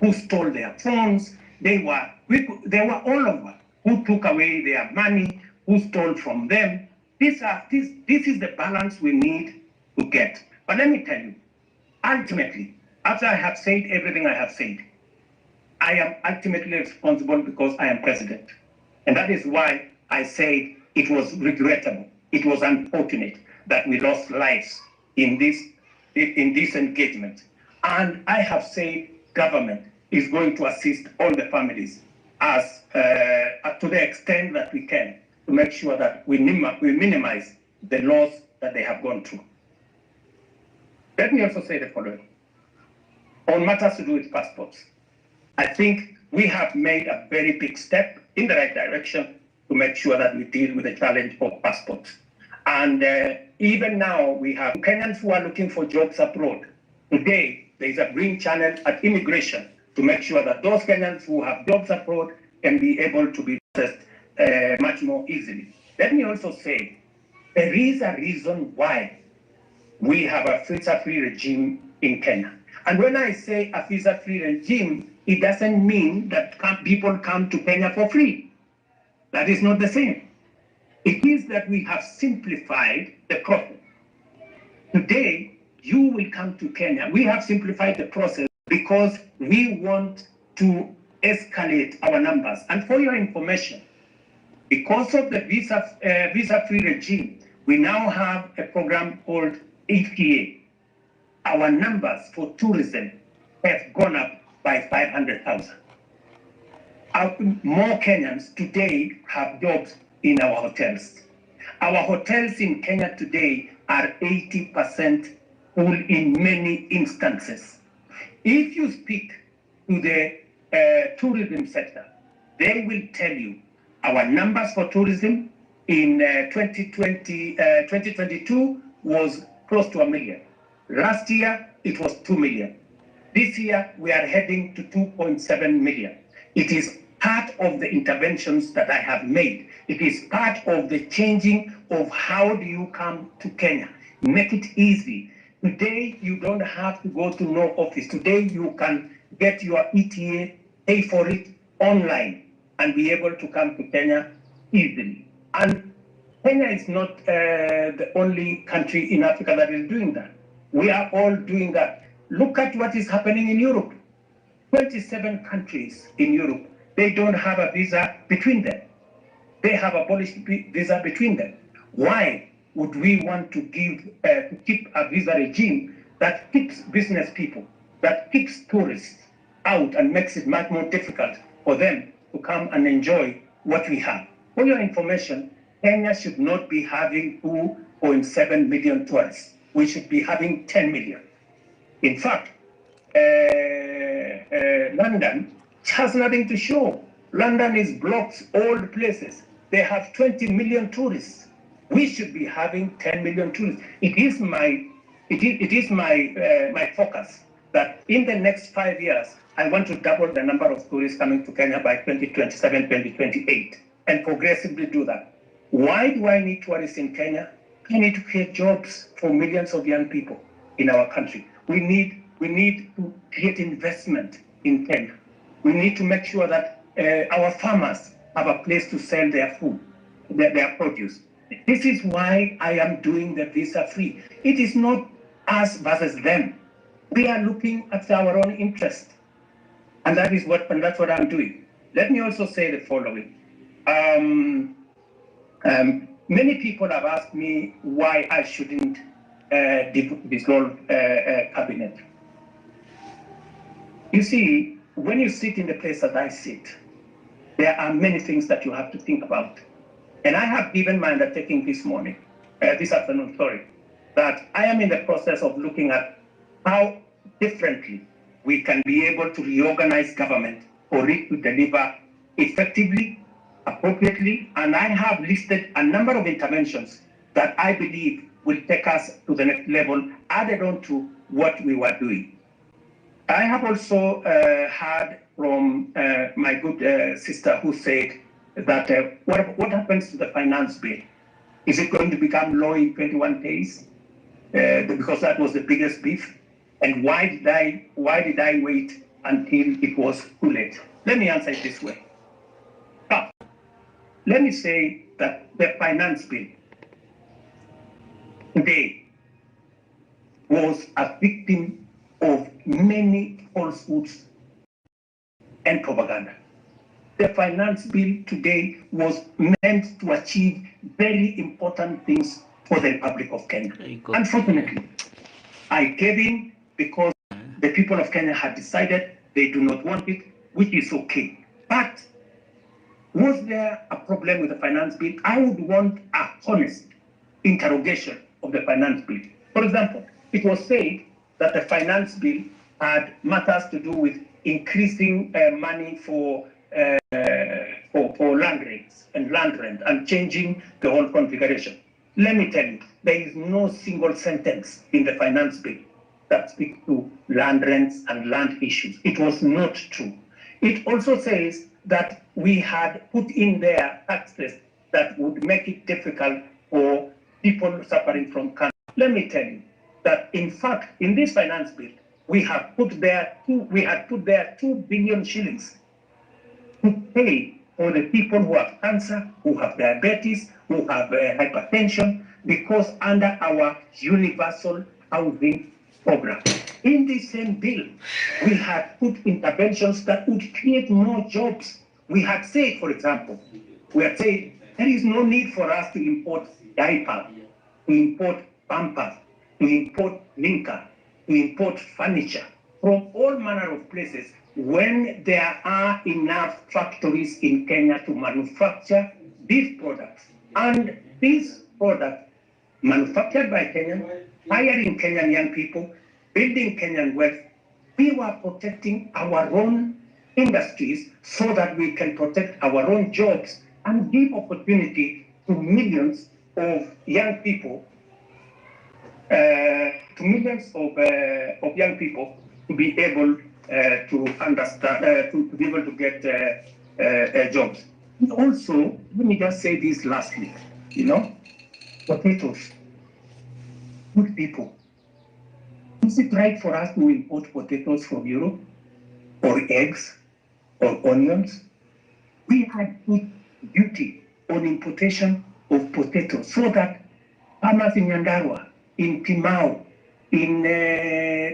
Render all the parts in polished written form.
who stole their phones. They were all over, who took away their money, who stole from them. This is the balance we need to get. But let me tell you, ultimately, after I have said everything I have said, I am ultimately responsible because I am president. And that is why I say it was regrettable. It was unfortunate that we lost lives in this engagement. And I have said government is going to assist all the families as to the extent that we can to make sure that we minimize the loss that they have gone through. Let me also say the following. On matters to do with passports, I think we have made a very big step in the right direction to make sure that we deal with the challenge of passports. And even now, we have Kenyans who are looking for jobs abroad. Today, there is a green channel at immigration to make sure that those Kenyans who have jobs abroad can be able to be processed much more easily. Let me also say, there is a reason why we have a visa-free regime in Kenya. And when I say a visa-free regime, it doesn't mean that people come to Kenya for free. That is not the same. It is that we have simplified the process. Today, you will come to Kenya. We have simplified the process because we want to escalate our numbers. And for your information, because of the visa-free regime, we now have a program called ETA. Our numbers for tourism have gone up by 500,000. More Kenyans today have jobs in our hotels. Our hotels in Kenya today are 80% full in many instances. If you speak to the tourism sector, they will tell you our numbers for tourism in 2022 was close to 1 million. Last year, it was 2 million. This year, we are heading to 2.7 million. It is part of the interventions that I have made. It is part of the changing of how do you come to Kenya. Make it easy. Today, you don't have to go to no office. Today, you can get your ETA, pay for it online, and be able to come to Kenya easily. And Kenya is not the only country in Africa that is doing that. We are all doing that. Look at what is happening in Europe. 27 countries in Europe, they don't have a visa between them. They have abolished visa between them. Why would we want to keep a visa regime that keeps business people, that keeps tourists out and makes it much more difficult for them to come and enjoy what we have? For your information, Kenya should not be having 2.7 million tourists. We should be having 10 million. In fact, London has nothing to show. London is blocked all the places. They have 20 million tourists. We should be having 10 million tourists. It is my focus that in the next 5 years, I want to double the number of tourists coming to Kenya by 2027, 2028, and progressively do that. Why do I need tourists in Kenya? I need to create jobs for millions of young people in our country. We need to create investment in Kenya. We need to make sure that our farmers have a place to sell their food, their produce. This is why I am doing the visa-free. It is not us versus them. We are looking at our own interest, and that's what I'm doing. Let me also say the following. Many people have asked me why I shouldn't dissolve cabinet. You see, when you sit in the place that I sit, there are many things that you have to think about. And I have given my undertaking this afternoon, that I am in the process of looking at how differently we can be able to reorganize government for it to deliver effectively, appropriately, and I have listed a number of interventions that I believe will take us to the next level, added on to what we were doing. I have also heard from my good sister who said that what happens to the finance bill? Is it going to become law in 21 days? Because that was the biggest beef. And why did I wait until it was too late. Let me answer it this way. Now, let me say that the finance bill today was a victim of many falsehoods and propaganda. The finance bill today was meant to achieve very important things for the Republic of Kenya. Unfortunately, I gave in because the people of Kenya had decided they do not want it, which is okay. But was there a problem with the finance bill? I would want a honest interrogation of the finance bill. For example, it was said that the finance bill had matters to do with increasing money for land rates and land rent and changing the whole configuration. Let me tell you, there is no single sentence in the finance bill that speaks to land rents and land issues. It was not true. It also says that we had put in there taxes that would make it difficult for people suffering from cancer. Let me tell you that, in fact, in this finance bill, we had put there 2 billion shillings to pay for the people who have cancer, who have diabetes, who have hypertension, because under our universal housing program. In this same bill, we had put interventions that would create more jobs. We had said, for example, we had said there is no need for us to import diapers, to import pampers, to import linker, to import furniture from all manner of places when there are enough factories in Kenya to manufacture these products. And these products manufactured by Kenyans, hiring Kenyan young people, building Kenyan wealth, we were protecting our own industries so that we can protect our own jobs and give opportunity to millions of young people, to be able to understand, to be able to get jobs. And also, let me just say this lastly, potatoes, good people. Is it right for us to import potatoes from Europe, or eggs, or onions? We had put duty on importation of potatoes so that farmers in Nyandarua, in Timau, in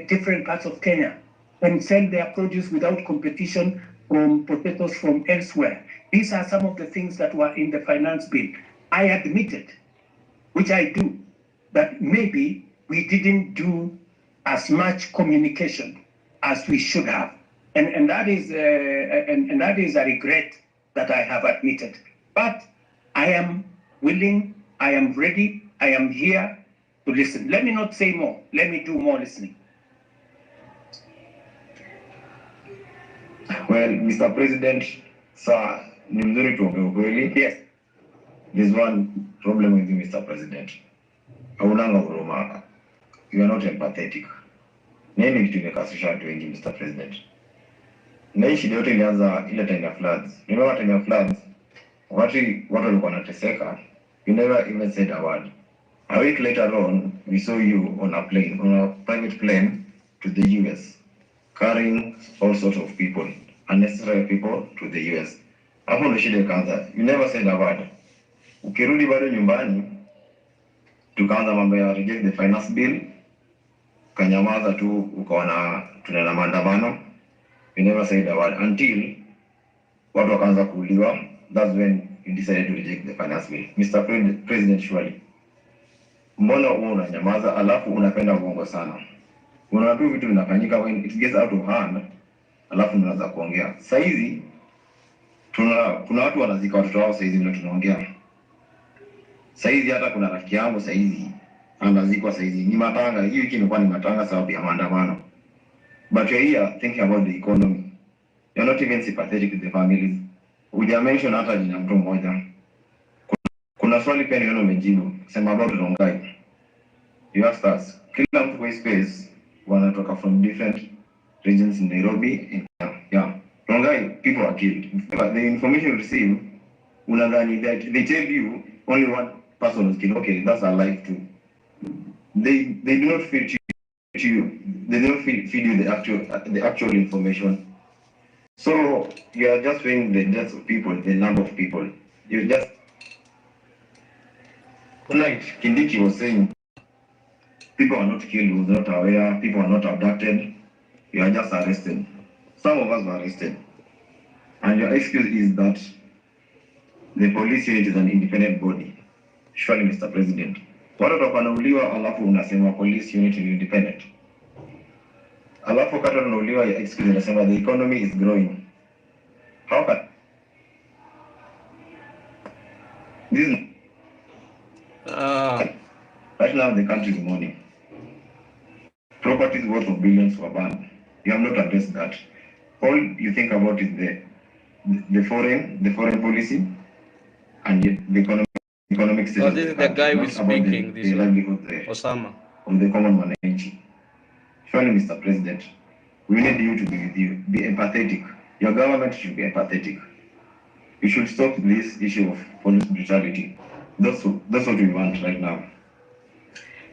different parts of Kenya can sell their produce without competition from potatoes from elsewhere. These are some of the things that were in the finance bill. I admitted, which I do, that maybe we didn't do as much communication as we should have, and that is a regret that I have admitted. But I am willing, I am ready, I am here to listen. Let me not say more. Let me do more listening. Well, Mr. President, sir, ni mzuri tuongee ukweli. Yes. There's one problem with you, Mr. President. Haunanga huruma. You are not empathetic. Nini kitu imekasisha watu wengi, Mr. President? Na hii shida yote ilianza ile time ya floods. Remember time ya floods? Watu walikuwa wanateseka. You never even said a word. A week later on, we saw you on a private plane to the US, carrying all sorts of people, unnecessary people to the US. Hapo ndo shida ikaanza. You never said a word. Ukirudi bado nyumbani, tukaanza mambo ya reject the finance bill, kanyamaza tu, ukaona tunaenda maandamano. You never said a word until watu wakaanza kuuliwa. That's when you decided to reject the finance bill. Mr. President, surely, mbona huo unanyamaza alafu unapenda uongo sana? Unaona vitu vinafanyika when it gets out of hand, alafu unaanza kuongea. Saizi kuna watu wanazika watoto wao saizi ndio tunaongea. Saizi hata kuna rafiki yangu saizi anazikwa saizi. Ni matanga, hii wiki imekuwa ni matanga sababu ya maandamano. But you're here thinking about the economy. You're not even sympathetic with the families. Uja mention hata jina mtu mmoja. Kuna swali pia niona umejibu, sema about Rongai. You asked us, kila mtu kwa space wanatoka from different regions in Nairobi. Yeah. Rongai, people are killed. But the information received, unadhani that they tell you only one person was killed. Okay, that's a life too. They do not feel they don't feed you the actual information. So you are just saying the deaths of people, the number of people. You just like Kindiki was saying, people are not killed, was not aware, people are not abducted, you are just arrested. Some of us were arrested. And your excuse is that the police unit is an independent body. Surely, Mr. President. Watu wanauliwa alafu unasema police unit is independent. Alafu wakati wanauliwa your excuse unasema the economy is growing. How can this is right now the country is mourning. Properties worth of billions were banned. You have not addressed that. All you think about is the foreign policy and the economic status. Oh, this is the guy who is speaking. This Osama of the common management. Surely, Mr. President, we need you to be with you. Be empathetic. Your government should be empathetic. You should stop this issue of police brutality. That's what we want right now.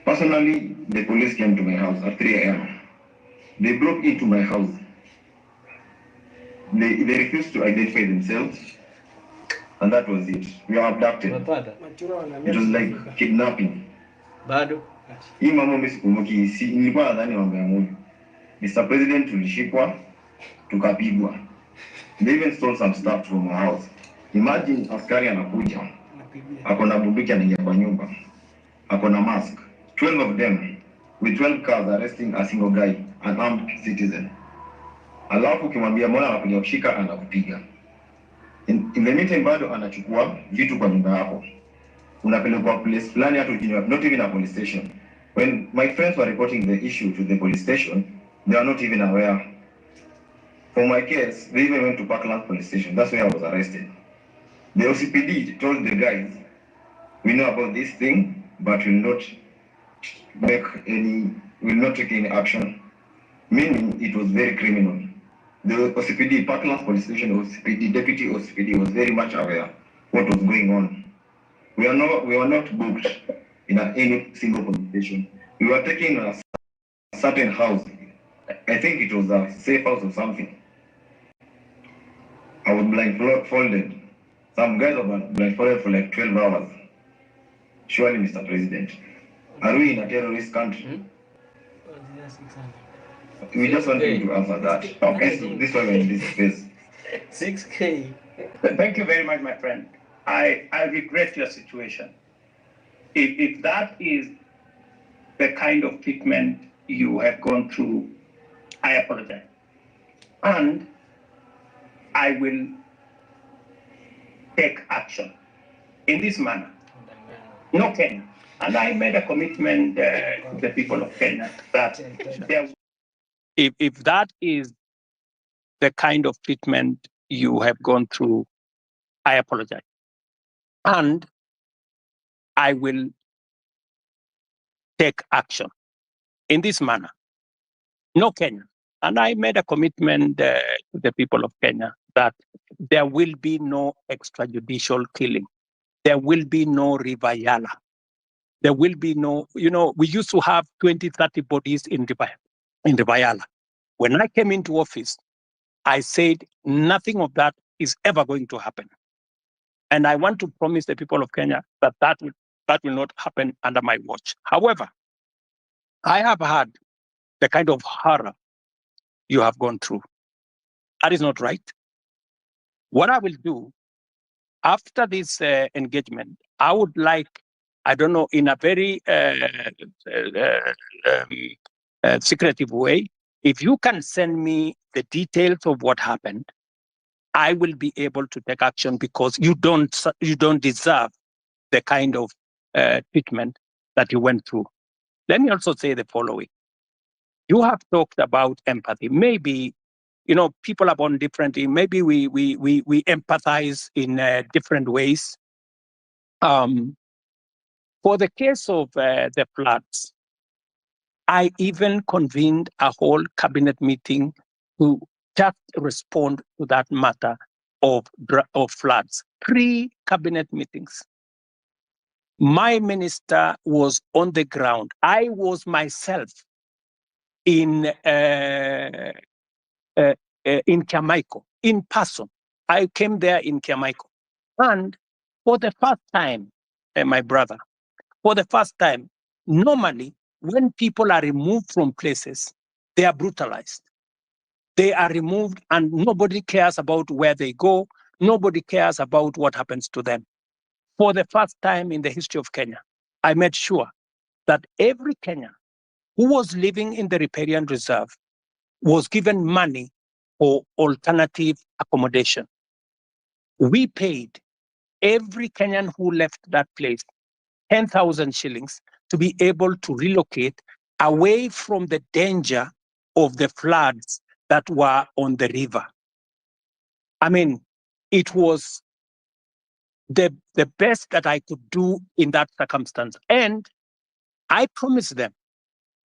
Personally, the police came to my house at 3 a.m. They broke into my house. They refused to identify themselves, and that was it. We are abducted. It was like kidnapping. Hii mambo mimi sikumbuki, nilikuwa nadhani mambo ya movie. Mr. President tulishikwa, tukapigwa. They even stole some stuff from our house. Imagine askari anakuja, akona bunduki anaingia kwa nyumba, akona mask. 12 of them with 12 cars arresting a single guy, an armed citizen. Alafu ukimwambia mbona anakuja kushika anakupiga. In the meantime bado anachukua vitu kwa nyumba yako. Unapelekwa place fulani hata ukinywa, not even a police station. When my friends were reporting the issue to the police station, they are not even aware. For my case, they even went to Parkland police station. That's where I was arrested. The OCPD told the guys, we know about this thing, but will not take any action. Meaning it was very criminal. The OCPD, Parkland police station, OCPD, deputy OCPD was very much aware what was going on. We were not booked in any single police station. We were taking a certain house. I think it was a safe house or something. I was blindfolded. Some guys were blindfolded for like 12 hours. Surely, Mr. President, are we in a terrorist country? We just want you to answer that. Okay, this one in this space. 6K. Thank you very much, my friend. I regret your situation. If that is the kind of treatment you have gone through, I apologize. And I will take action in this manner. No Kenya. And I made a commitment to the people of Kenya that if that is the kind of treatment you have gone through, I apologize. And I will take action in this manner. No Kenya. And I made a commitment to the people of Kenya that there will be no extrajudicial killing. There will be no River Yala. There will be no, we used to have 20, 30 bodies in River Yala. When I came into office, I said nothing of that is ever going to happen. And I want to promise the people of Kenya that will not happen under my watch. However, I have had the kind of horror you have gone through. That is not right. What I will do after this engagement, I would like, I don't know, in a very secretive way, if you can send me the details of what happened, I will be able to take action because you don't deserve the kind of treatment that you went through. Let me also say the following. You have talked about empathy. Maybe, people are born differently. Maybe we empathize in different ways. For the case of the floods, I even convened a whole cabinet meeting to just respond to that matter of floods. 3 cabinet meetings. My minister was on the ground. I was myself in Kiamaiko, in person. I came there in Kiamaiko. And for the first time, my brother, for the first time, normally when people are removed from places, they are brutalized. They are removed and nobody cares about where they go. Nobody cares about what happens to them. For the first time in the history of Kenya, I made sure that every Kenyan who was living in the riparian reserve was given money for alternative accommodation. We paid every Kenyan who left that place 10,000 shillings to be able to relocate away from the danger of the floods that were on the river. I mean, it was the best that I could do in that circumstance. And I promised them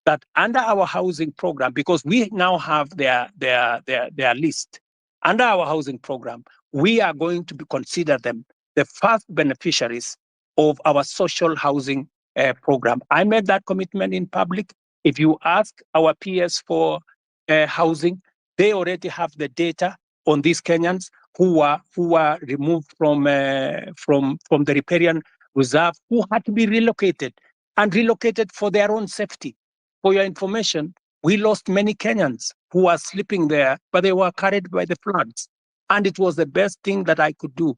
that under our housing program, because we now have their list, under our housing program, we are going to consider them the first beneficiaries of our social housing program. I made that commitment in public. If you ask our peers for housing, they already have the data on these Kenyans who were removed from the riparian reserve, who had to be relocated and relocated for their own safety. For your information, we lost many Kenyans who were sleeping there, but they were carried by the floods. And it was the best thing that I could do.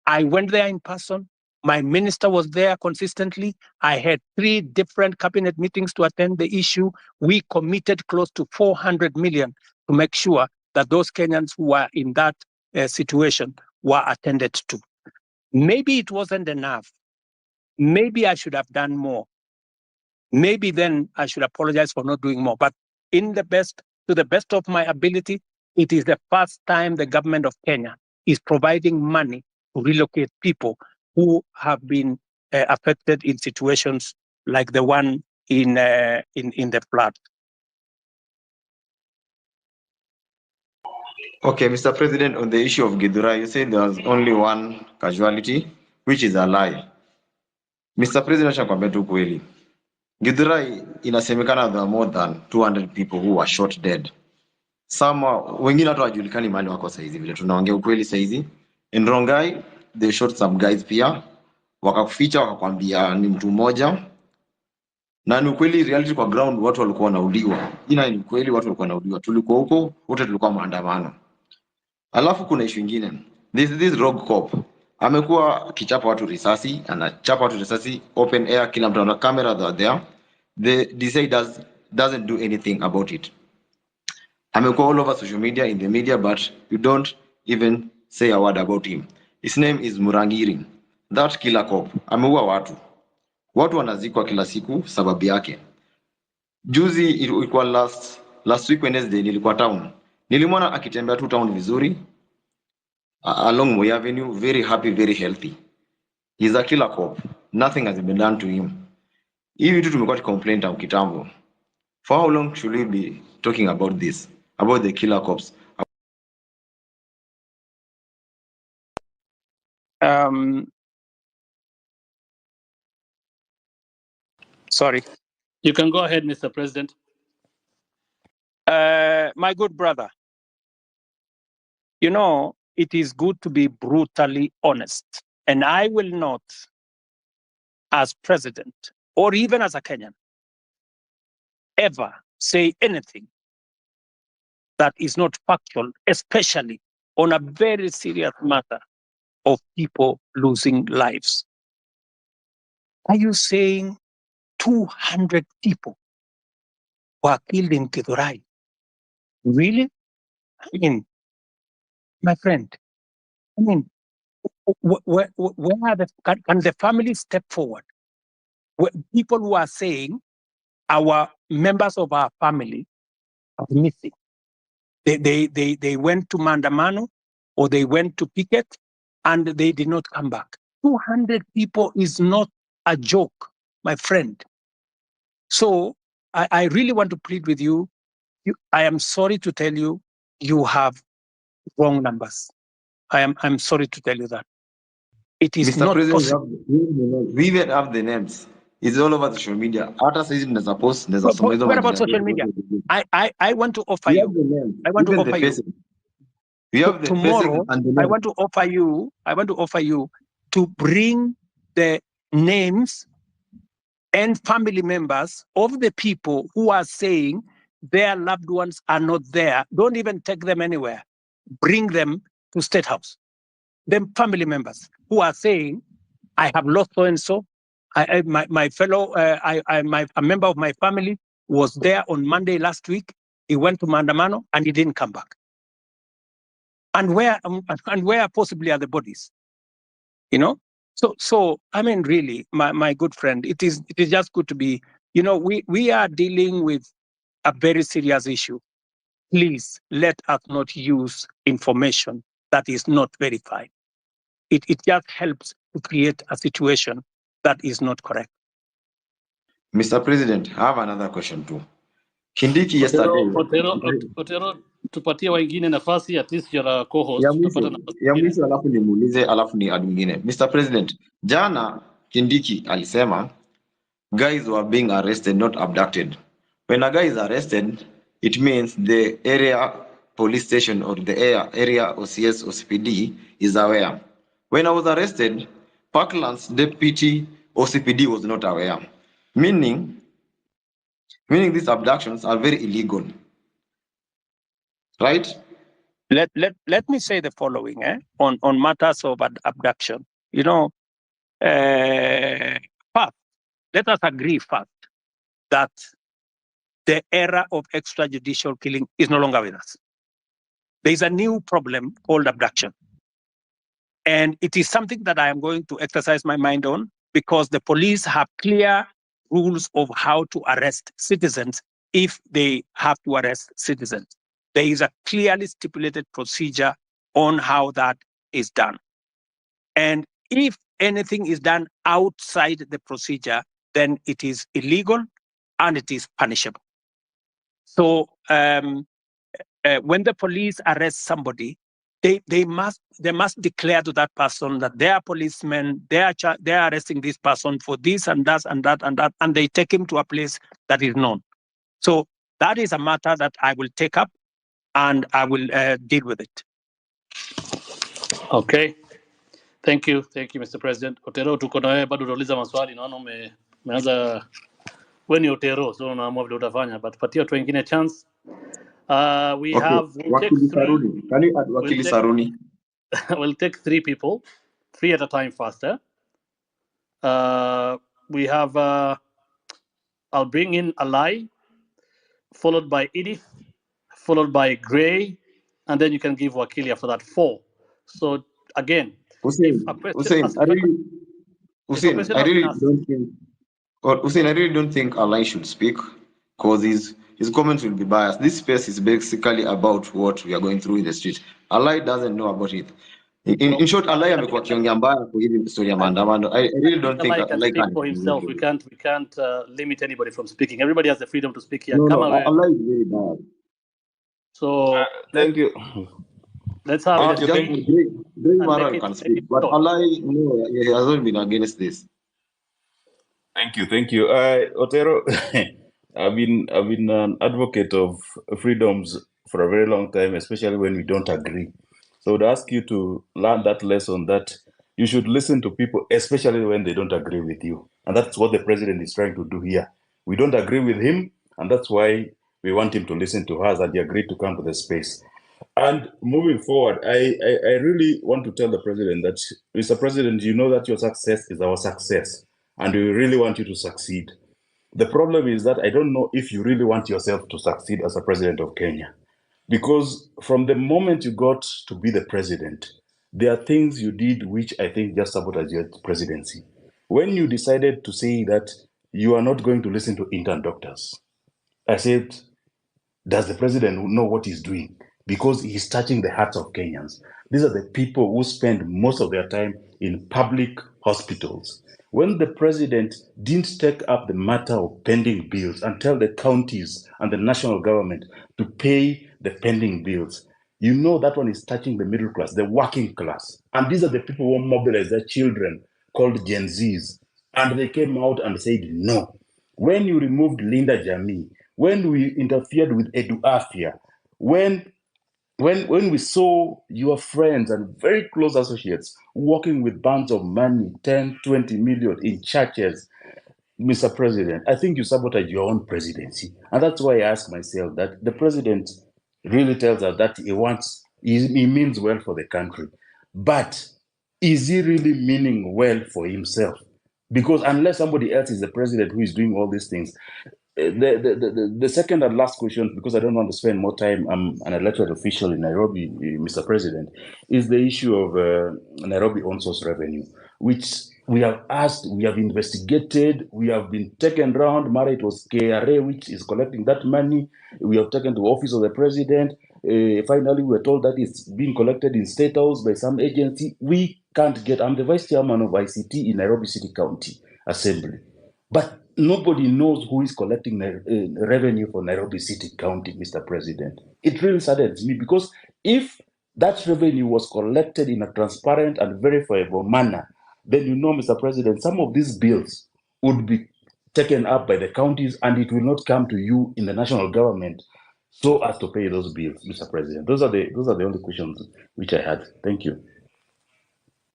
I went there in person. My minister was there consistently. I had 3 different cabinet meetings to attend the issue. We committed close to 400 million to make sure that those Kenyans who were in that situation were attended to. Maybe it wasn't enough. Maybe I should have done more. Maybe then I should apologize for not doing more. But to the best of my ability, it is the first time the government of Kenya is providing money to relocate people who have been affected in situations like the one in the flood. Okay, Mr. President, on the issue of Githurai, you said there was only one casualty, which is a lie. Mr. President, nakwambia tu kweli. Githurai inasemekana there are more than 200 people who were shot dead. Some wengine hata wajulikani mahali wako saizi vile tunaongea ukweli saizi. In Rongai, they shot some guys pia. Wakakuficha wakakwambia ni mtu mmoja. Na ni ukweli reality kwa ground watu walikuwa wanauliwa. Ina ni ukweli watu walikuwa wanauliwa. Tulikuwa huko, wote tulikuwa maandamano. Alafu kuna issue nyingine. This rogue cop amekuwa kichapa watu risasi, anachapa watu risasi open air, kila mtu ana camera there. The DCI doesn't do anything about it. Amekuwa all over social media, in the media, but you don't even say a word about him. His name is Murangiri. That killer cop ameua watu. Watu wanazikwa kila siku sababu yake. Juzi ilikuwa last week Wednesday nilikuwa town. Nilimwona akitembea tu town vizuri along Moi Avenue, very happy, very healthy. He's a killer cop. Nothing has been done to him. Hivi vitu tumekuwa tucomplain tangu kitambo. For how long should we be talking about this? About the killer cops? Sorry. You can go ahead, Mr. President. My good brother, you know, it is good to be brutally honest. And I will not, as president, or even as a Kenyan, ever say anything that is not factual, especially on a very serious matter of people losing lives. Are you saying 200 people were killed in Githurai? Really? I mean, my friend, I mean, where are can the family step forward? People who are saying our members of our family are missing. They went to Mandamano or they went to picket and they did not come back. 200 people is not a joke, my friend. So I really want to plead with you. I am sorry to tell you, you have wrong numbers. I'm sorry to tell you that. It is Mr. not President, possible. we even have the names. It's all over social media. Hata saizi tunaweza post, tunaweza soma hizo What about majina. social media? I want to offer We you. have the names, I want to even the offer you. faces. We have the faces Tomorrow, and the I names. want to offer you to bring the names and family members of the people who are saying their loved ones are not there. Don't even take them anywhere. Bring them to State House. Them family members who are saying, I have lost so and so. My fellow, a member of my family was there on Monday last week. He went to Mandamano and he didn't come back. And where possibly are the bodies? You know. So I mean, really, my good friend, it is just good to be. You know, we are dealing with a very serious issue. Please let us not use information that is not verified. It just helps to create a situation that is not correct. Mr. President, I have another question too. Kindiki yesterday. Otero, tupatie wengine nafasi, at least you're a co-host. Ya mwisho alafu nimuulize alafu ni ad mwingine. Mr. President, jana Kindiki alisema guys were being arrested, not abducted. When a guy is arrested, it means the area police station or the area OCS or CPD is aware. When I was arrested, Parkland's deputy OCPD was not aware, meaning these abductions are very illegal, right? Let me say the following on matters of abduction. You know, first, let us agree first that the era of extrajudicial killing is no longer with us. There is a new problem called abduction. And it is something that I am going to exercise my mind on because the police have clear rules of how to arrest citizens if they have to arrest citizens. There is a clearly stipulated procedure on how that is done. And if anything is done outside the procedure, then it is illegal and it is punishable. So when the police arrest somebody, they must declare to that person that they are policemen, they are arresting this person for this and that and that and that, and they take him to a place that is known. So that is a matter that I will take up and I will deal with it. Okay. Thank you, Mr. President. Otero, tuko na wewe bado utauliza maswali, naona umeanza wewe ni Otero, so unaamua vile utafanya, but patia watu wengine chance. We okay. have Wakili Saruni. Can you add Wakili Saruni? We'll take 3 people, 3 at a time faster. We have I'll bring in Alai, followed by Edith, followed by Gray, and then you can give Wakili after that 4. So again, Hussein, I really don't think Alai should speak because his comments will be biased. This space is basically about what we are going through in the street. Alai doesn't know about it. In short, Alai amekuwa kiongea mbaya kwa hili story ya maandamano. I really don't think Alai can speak for himself. We can't limit anybody from speaking. Everybody has the freedom to speak here. No, Alai is very bad. So thank you. Let's have Great Mara can speak, but Alai, no, he hasn't been against this. Thank you. Otero, I've been an advocate of freedoms for a very long time, especially when we don't agree. So I would ask you to learn that lesson that you should listen to people, especially when they don't agree with you. And that's what the president is trying to do here. We don't agree with him, and that's why we want him to listen to us, and he agreed to come to the space. And moving forward, I really want to tell the president that, Mr. President, you know that your success is our success, and we really want you to succeed. The problem is that I don't know if you really want yourself to succeed as a president of Kenya. Because from the moment you got to be the president, there are things you did which I think just sabotage your presidency. When you decided to say that you are not going to listen to intern doctors, I said, does the president know what he's doing? Because he's touching the hearts of Kenyans. These are the people who spend most of their time in public hospitals. When the president didn't take up the matter of pending bills and tell the counties and the national government to pay the pending bills, you know that one is touching the middle class, the working class. And these are the people who mobilize their children, called Gen Zs. And they came out and said no. When you removed Linda Jamii, when we interfered with Edu Afia, when we saw your friends and very close associates working with bands of money, 10, 20 million in churches, Mr. President, I think you sabotage your own presidency. And that's why I ask myself that the president really tells us that he means well for the country. But is he really meaning well for himself? Because unless somebody else is the president who is doing all these things, the second and last question, because I don't want to spend more time, I'm an elected official in Nairobi, Mr. President, is the issue of Nairobi on-source revenue, which we have asked, we have investigated, we have been taken around. Mara, it was KRA which is collecting that money. We have taken to the office of the president. Finally, we were told that it's being collected in State House by some agency. We can't get, I'm the vice chairman of ICT in Nairobi City County Assembly. But nobody knows who is collecting revenue for Nairobi City County, Mr. President. It really saddens me, because if that revenue was collected in a transparent and verifiable manner, then you know, Mr. President, some of these bills would be taken up by the counties and it will not come to you in the national government so as to pay those bills, Mr. President. Those are the only questions which I had. Thank you.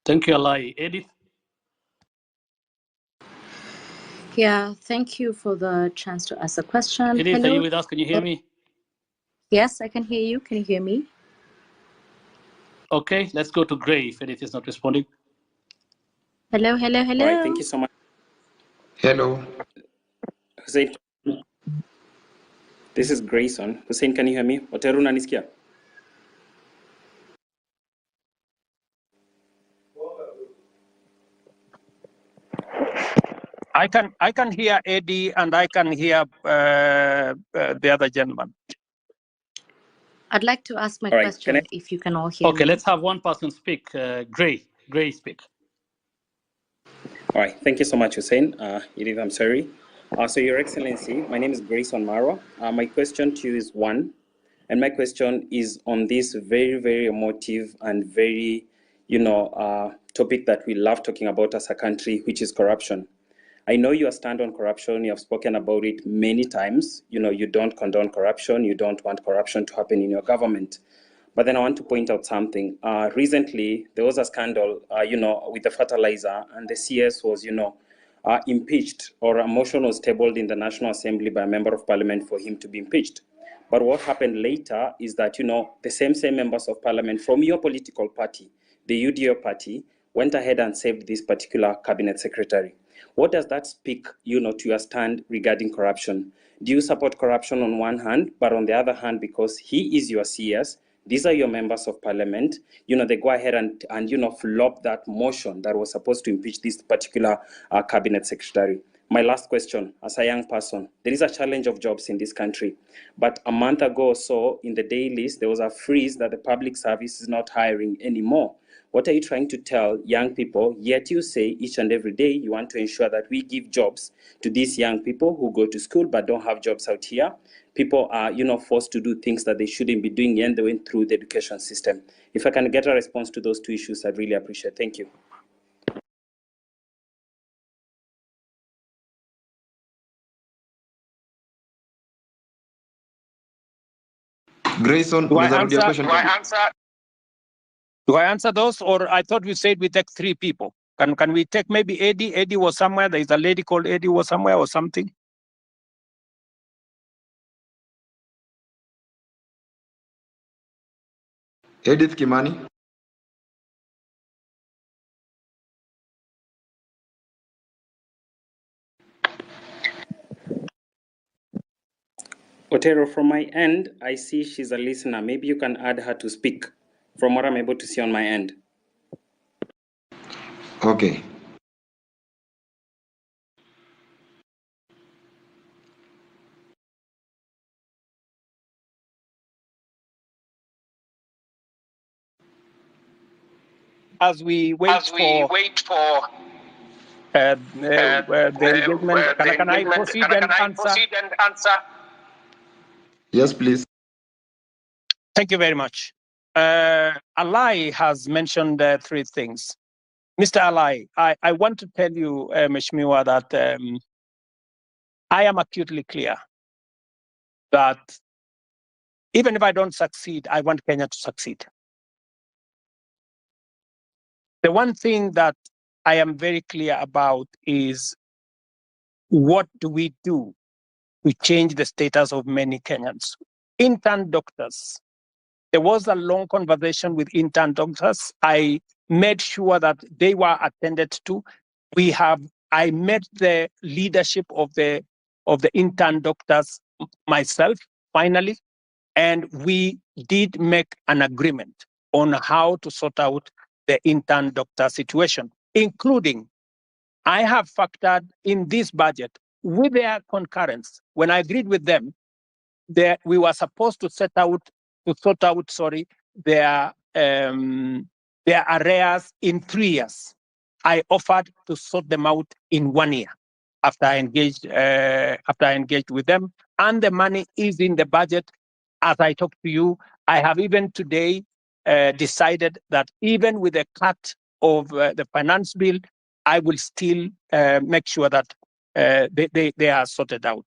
Thank you, Alai. Edith? Yeah, thank you for the chance to ask a question. Edith, Hello. are you with us? Can you hear me? Yes, I can hear you. Can you hear me? Okay, let's go to Gray if Edith is not responding. Hello, hello, hello. All right, thank you so much. Hello. Hussein, this is Grayson. Hussein, can you hear me? Otero unanisikia? I can hear Eddie and I can hear the other gentleman. I'd like to ask my All right, question if you can all hear me. Okay, let's have one person speak. Gray, speak. All right, thank you so much, Hussein. Edith, I'm sorry. So, Your Excellency, my name is Grayson Maro. My question to you is one, and my question is on this very, very emotive and very, topic that we love talking about as a country, which is corruption. I know you stand on corruption. You have spoken about it many times. You don't condone corruption. You don't want corruption to happen in your government. But then I want to point out something. Recently, there was a scandal, with the fertilizer, and the CS was, impeached, or a motion was tabled in the National Assembly by a member of parliament for him to be impeached. But what happened later is that, the same members of parliament from your political party, the UDO party, went ahead and saved this particular cabinet secretary. What does that speak, to your stand regarding corruption? Do you support corruption on one hand, but on the other hand, because he is your CS, these are your members of parliament, they go ahead and flop that motion that was supposed to impeach this particular cabinet secretary? My last question, as a young person, there is a challenge of jobs in this country. But a month ago or so, in the dailies, there was a freeze that the public service is not hiring anymore. What are you trying to tell young people? Yet you say each and every day you want to ensure that we give jobs to these young people who go to school but don't have jobs out here. People are, forced to do things that they shouldn't be doing, and they went through the education system. If I can get a response to those two issues, I'd really appreciate it. Thank you. Grayson, Do I unarudia question. Do I answer those, or I thought we said we take three people? Can we take maybe Eddie? Eddie was somewhere. There is a lady called Eddie was somewhere or something. Edith Kimani. Otero, from my end, I see she's a listener. Maybe you can add her to speak from what I'm able to see on my end. Okay. As we wait for the engagement, can I proceed and answer? Yes, please. Thank you very much. Alai has mentioned three things. Mr. Alai, I want to tell you, Mheshimiwa, that I am acutely clear that even if I don't succeed, I want Kenya to succeed. The one thing that I am very clear about is what do we do to change the status of many Kenyans? Intern doctors. There was a long conversation with intern doctors. I made sure that they were attended to. I met the leadership of the intern doctors myself, finally, and we did make an agreement on how to sort out the intern doctor situation, including I have factored in this budget with their concurrence. When I agreed with them, we were supposed to sort out their arrears in 3 years. I offered to sort them out in 1 year after I engaged with them, and the money is in the budget. As I talk to you, I have even today decided that even with a cut of the finance bill, I will still make sure that they are sorted out.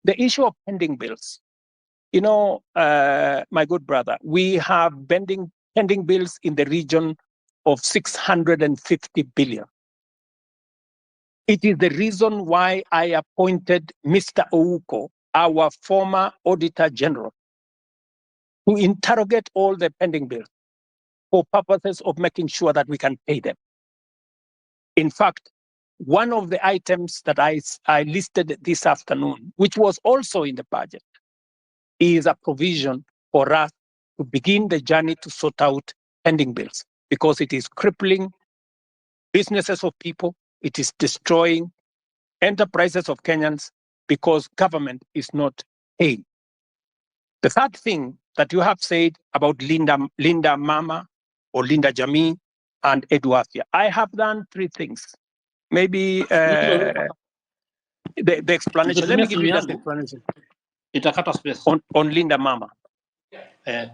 The issue of pending bills. You know, my good brother, we have pending bills in the region of 650 billion. It is the reason why I appointed Mr. Ouko, our former Auditor General, to interrogate all the pending bills for purposes of making sure that we can pay them. In fact, one of the items that I listed this afternoon, which was also in the budget, is a provision for us to begin the journey to sort out pending bills, because it is crippling businesses of people, it is destroying enterprises of Kenyans because government is not paying. The third thing that you have said about Linda Mama or Linda Jamii and Eduafia, I have done 3 things. Maybe the explanation. Let me give you the explanation. On Linda Mama. Am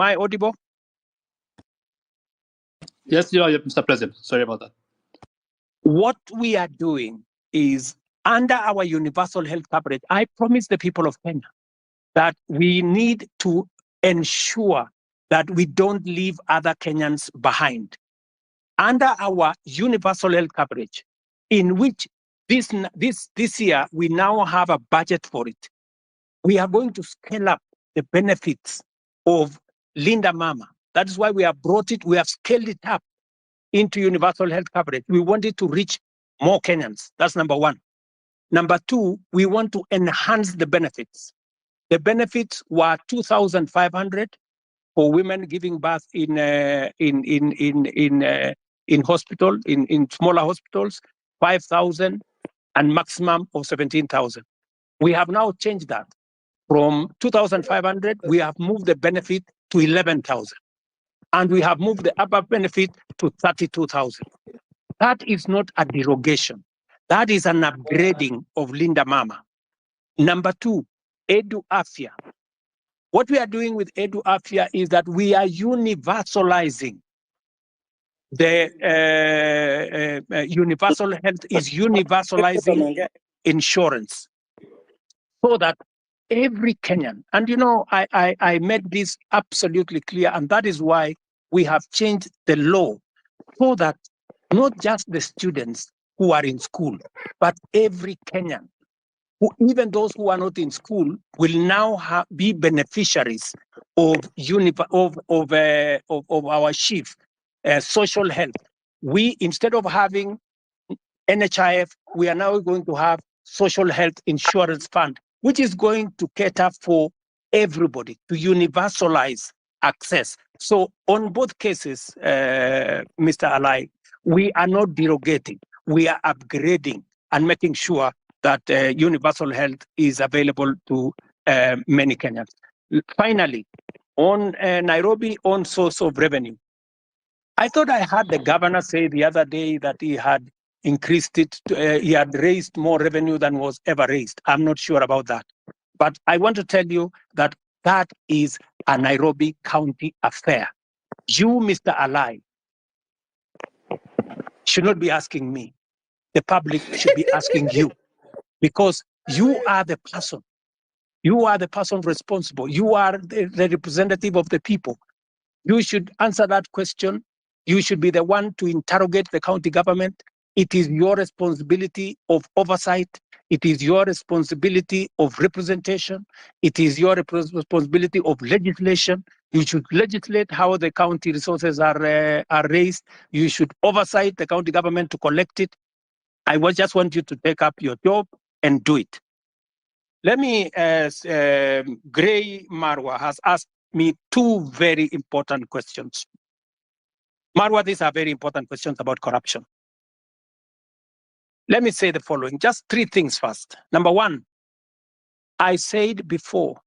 I audible? Yes, you are, Mr. President. Sorry about that. What we are doing is, under our universal health coverage, I promise the people of Kenya that we need to ensure that we don't leave other Kenyans behind. Under our universal health coverage, in which this year we now have a budget for it, we are going to scale up the benefits of Linda Mama. That is why we have brought it, we have scaled it up into universal health coverage. We want it to reach more Kenyans. That's number 1. Number 2, we want to enhance the benefits. The benefits were 2,500 for women giving birth in hospital, in smaller hospitals, 5,000, and maximum of 17,000. We have now changed that. From 2,500, we have moved the benefit to 11,000. And we have moved the upper benefit to 32,000. That is not a derogation. That is an upgrading of Linda Mama. Number 2, Edu Afia. What we are doing with Edu Afia is that we are universalizing the universal health is universalizing insurance, so that every Kenyan, and you know, I made this absolutely clear, and that is why we have changed the law, so that not just the students who are in school, but every Kenyan, even those who are not in school, will now be beneficiaries of our chief social health. We, instead of having NHIF, we are now going to have social health insurance fund, which is going to cater for everybody, to universalize access. So on both cases, Mr. Alai, we are not derogating, we are upgrading and making sure that universal health is available to many Kenyans. Finally, on Nairobi, on source of revenue, I thought I heard the governor say the other day that he had increased it, he had raised more revenue than was ever raised. I'm not sure about that. But I want to tell you that that is a Nairobi County affair. You, Mr. Alai, should not be asking me. The public should be asking you, because you are the person. You are the person responsible. You are the representative of the people. You should answer that question. You should be the one to interrogate the county government. It is your responsibility of oversight. It is your responsibility of representation. It is your responsibility of legislation. You should legislate how the county resources are raised. You should oversight the county government to collect it. I just want you to take up your job and do it. Let me, Gray Marwa has asked me two very important questions. Marwa, these are very important questions about corruption. Let me say the following, just three things first. Number one, I said before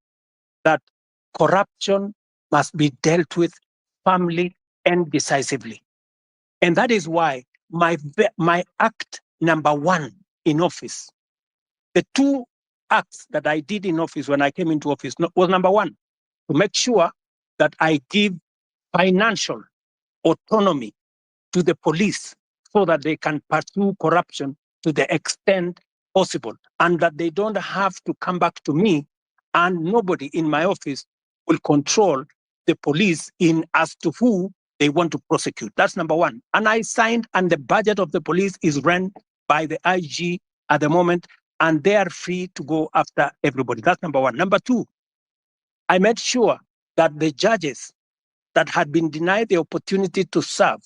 that corruption must be dealt with firmly and decisively. And that is why my act number one in office, the two acts that I did in office when I came into office was number one, to make sure that I give financial autonomy to the police so that they can pursue corruption to the extent possible, and that they don't have to come back to me, and nobody in my office will control the police in as to who they want to prosecute. That's number one. And I signed, and the budget of the police is run by the IG at the moment, and they are free to go after everybody. That's number one. Number two, I made sure that the judges that had been denied the opportunity to serve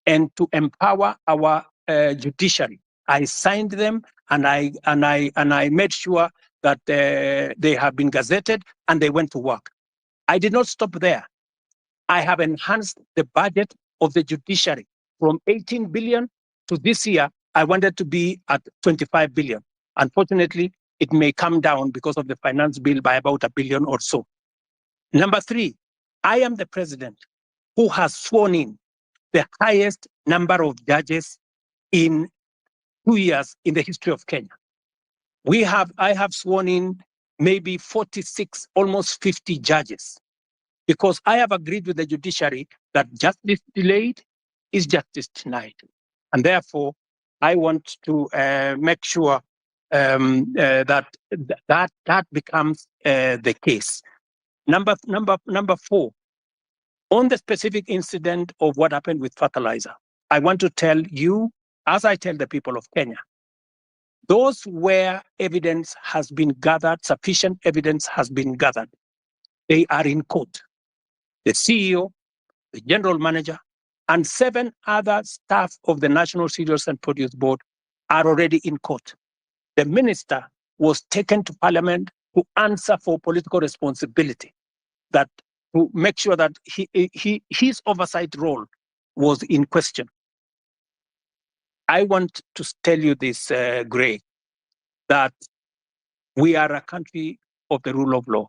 and to empower our judiciary, I signed them, and I made sure that they have been gazetted and they went to work. I did not stop there. I have enhanced the budget of the judiciary from 18 billion to this year. I wanted to be at 25 billion. Unfortunately, it may come down because of the finance bill by about $1 billion or so. Number three, I am the president who has sworn in the highest number of judges in 2 years in the history of Kenya. I have sworn in maybe 46, almost 50 judges, because I have agreed with the judiciary that justice delayed is justice denied. And therefore, I want to make sure that becomes the case. Number four, on the specific incident of what happened with fertilizer, I want to tell you, as I tell the people of Kenya, those where evidence has been gathered, sufficient evidence has been gathered, they are in court. The CEO, the general manager, and 7 other staff of the National Cereals and Produce Board are already in court. The minister was taken to Parliament to answer for political responsibility, that to make sure that his oversight role was in question. I want to tell you this, Gray, that we are a country of the rule of law.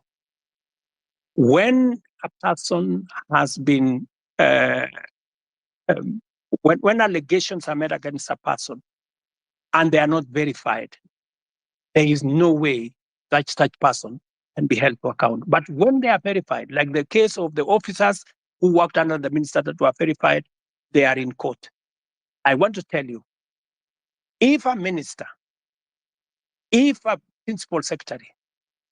When a person has been, when allegations are made against a person and they are not verified, there is no way that such person can be held to account. But when they are verified, like the case of the officers who worked under the minister that were verified, they are in court. I want to tell you, if a minister, if a principal secretary,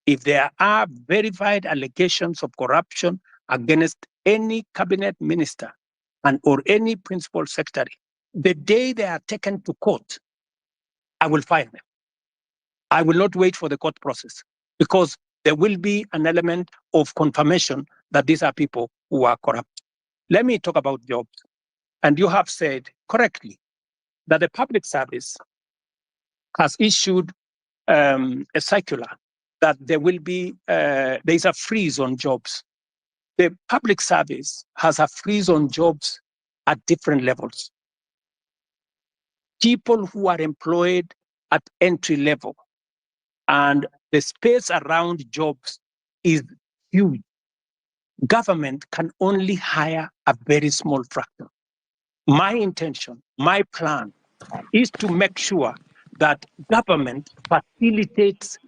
if there are verified allegations of corruption against any cabinet minister or any principal secretary, the day they are taken to court, I will fire them. I will not wait for the court process, because there will be an element of confirmation that these are people who are corrupt. Let me talk about jobs. And you have said correctly that the public service has issued a circular that there will be, there is a freeze on jobs. The public service has a freeze on jobs at different levels. People who are employed at entry level, and the space around jobs is huge. Government can only hire a very small fraction. My intention, my plan is to make sure that government facilitates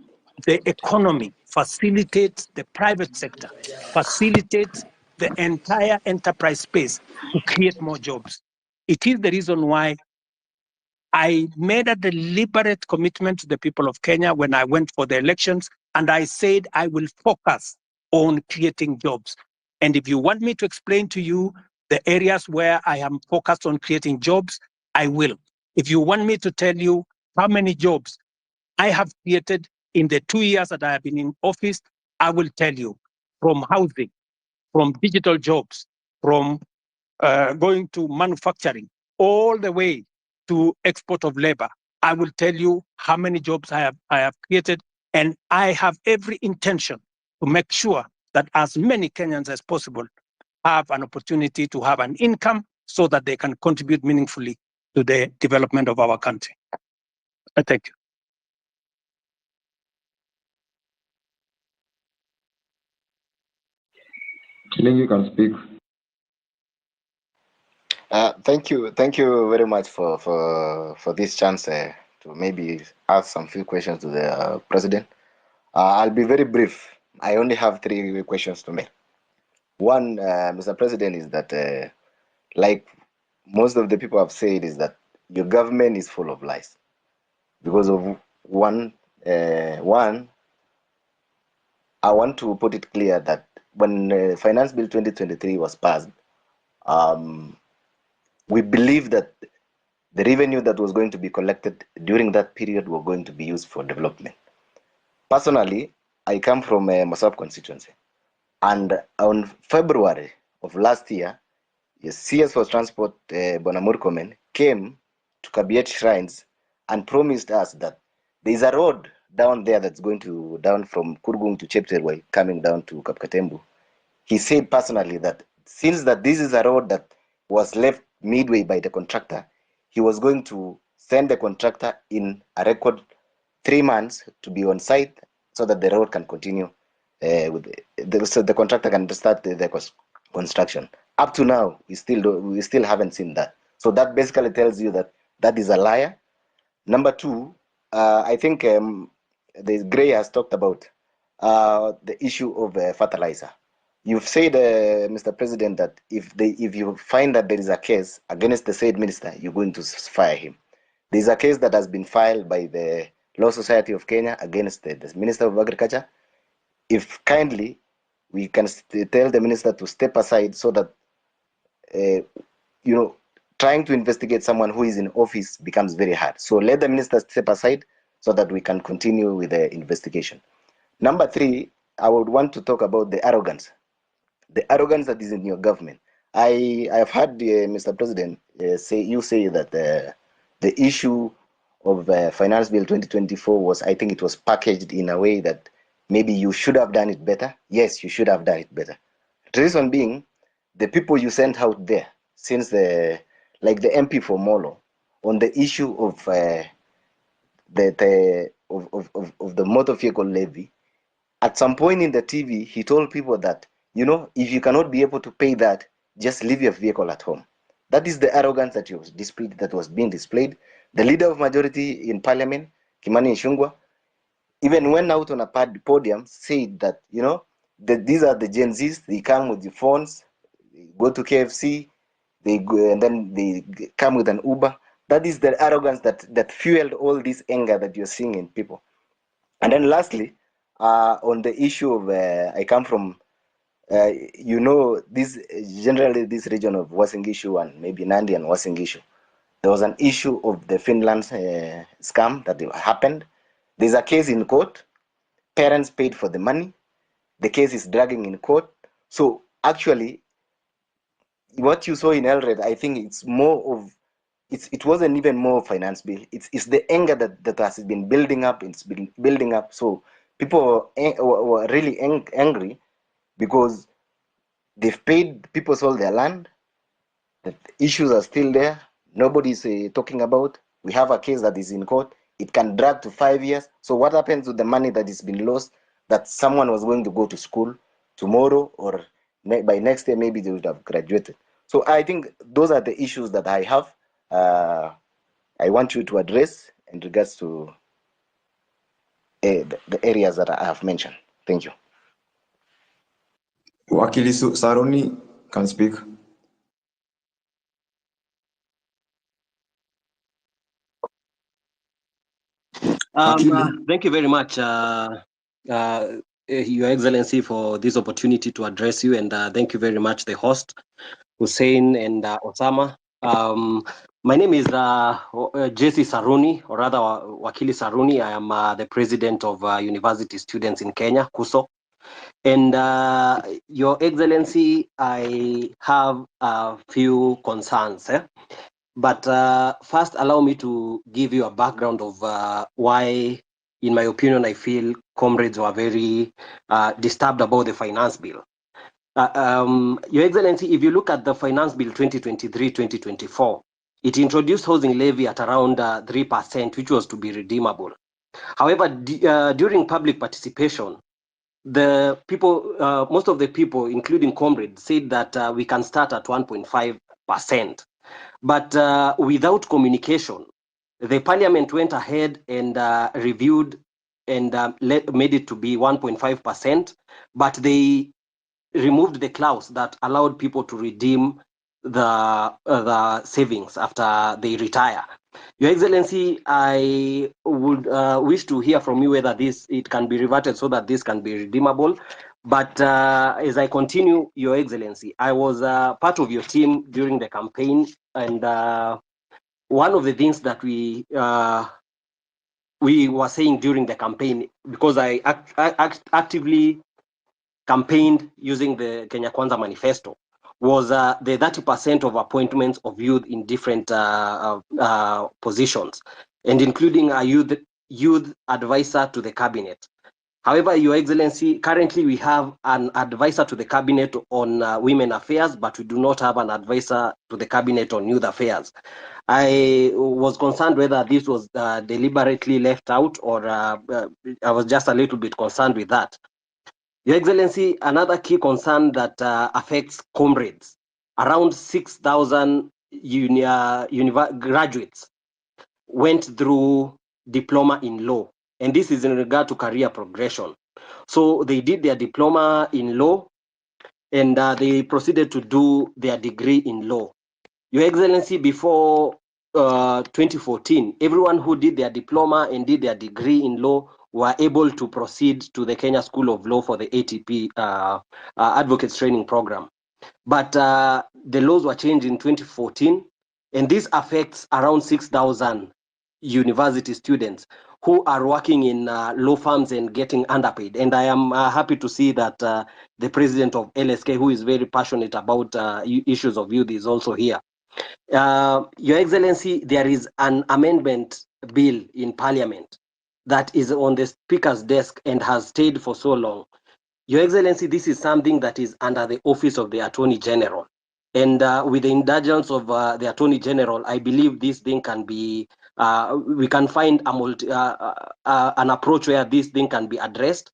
the economy, facilitates the private sector, facilitates the entire enterprise space to create more jobs. It is the reason why I made a deliberate commitment to the people of Kenya when I went for the elections, and I said I will focus on creating jobs. And if you want me to explain to you the areas where I am focused on creating jobs, I will. If you want me to tell you how many jobs I have created in the 2 years that I have been in office, I will tell you, from housing, from digital jobs, from going to manufacturing, all the way to export of labor. I will tell you how many jobs I have created, and I have every intention to make sure that as many Kenyans as possible have an opportunity to have an income so that they can contribute meaningfully to the development of our country. Thank you. Kiling, you can speak. Thank you very much for this chance to maybe ask some few questions to the president. I'll be very brief. I only have 3 questions to make. One, Mr. President, is that like most of the people have said, is that your government is full of lies because of one. I want to put it clear that when Finance Bill 2023 was passed, we believe that the revenue that was going to be collected during that period were going to be used for development. Personally, I come from a Masab constituency, and on February of last year, the CS for Transport, Bonamur Komen, came to Kabiet Shrines and promised us that there is a road down there that's going to down from Kurgung to Chepterway, coming down to Kapkatembu. He said personally that since that this is a road that was left midway by the contractor, he was going to send the contractor in a record 3 months to be on site so that the road can continue so the contractor can start the construction. Up to now, we still haven't seen that. So that basically tells you that that is a liar. Number 2, I think the Gray has talked about the issue of fertilizer. You've said, Mr. President, that if you find that there is a case against the said minister, you're going to fire him. There's a case that has been filed by the Law Society of Kenya against the Minister of Agriculture. If kindly, we can tell the minister to step aside so that, trying to investigate someone who is in office becomes very hard. So let the minister step aside so that we can continue with the investigation. Number 3, I would want to talk about the arrogance that is in your government. I have heard Mr. President say that the issue of Finance Bill 2024 was, I think it was packaged in a way that maybe you should have done it better. Yes, you should have done it better. The reason being, the people you sent out there, since like the MP for Molo, on the issue of the motor vehicle levy, at some point in the TV, he told people that, if you cannot be able to pay that, just leave your vehicle at home. That is the arrogance that was being displayed. The leader of majority in parliament, Kimani Ichung'wah, even went out on a podium, said that, that these are the Gen Zs, they come with the phones, they go to KFC, they go, and then they come with an Uber. That is the arrogance that fueled all this anger that you're seeing in people. And then lastly, on the issue of, I come from, this generally this region of Uasin Gishu and maybe Nandi and Uasin Gishu. There was an issue of the Finland scam that happened. There's a case in court. Parents paid for the money. The case is dragging in court. So actually, what you saw in Elred, I think it's more of, it wasn't even more finance bill. It's the anger that has been building up. It's been building up. So people were really angry because they've paid, people sold their land. The issues are still there. Nobody's talking about. We have a case that is in court. It can drag to 5 years. So what happens with the money that is been lost, that someone was going to go to school tomorrow or by next year, maybe they would have graduated. So I think those are the issues that I have. I want you to address in regards to the areas that I have mentioned. Thank you. Wakili Saruni can speak. Thank you very much, Your Excellency, for this opportunity to address you, and thank you very much, the host, Hussein and Osama. My name is Jesse Saruni, or rather Wakili Saruni. I am the president of University Students in Kenya, KUSO. And Your Excellency, I have a few concerns. But first, allow me to give you a background of why, in my opinion, I feel comrades were very disturbed about the finance bill. Your Excellency, if you look at the finance bill 2023-2024, it introduced housing levy at around 3%, which was to be redeemable. However, during public participation, the people, most of the people, including comrades, said that we can start at 1.5%. But without communication, the parliament went ahead and reviewed and made it to be 1.5%, but they removed the clause that allowed people to redeem the savings after they retire. Your Excellency, I would wish to hear from you whether it can be reverted so that this can be redeemable. But as I continue, Your Excellency, I was part of your team during the campaign, and one of the things that we were saying during the campaign, because I actively campaigned using the Kenya Kwanza manifesto, was the 30% of appointments of youth in different positions, and including a youth advisor to the cabinet. However, Your Excellency, currently we have an advisor to the cabinet on women affairs, but we do not have an advisor to the cabinet on youth affairs. I was concerned whether this was deliberately left out, or I was just a little bit concerned with that. Your Excellency, another key concern that affects comrades, around 6,000 graduates went through diploma in law, and this is in regard to career progression. So they did their diploma in law, and they proceeded to do their degree in law. Your Excellency, before 2014, everyone who did their diploma and did their degree in law were able to proceed to the Kenya School of Law for the ATP Advocates Training Program. But the laws were changed in 2014, and this affects around 6,000 university students who are working in law firms and getting underpaid. And I am happy to see that the president of LSK, who is very passionate about issues of youth, is also here. Your Excellency, there is an amendment bill in Parliament that is on the Speaker's desk and has stayed for so long. Your Excellency, this is something that is under the office of the Attorney General. And with the indulgence of the Attorney General, I believe this thing can be, we can find an approach where this thing can be addressed,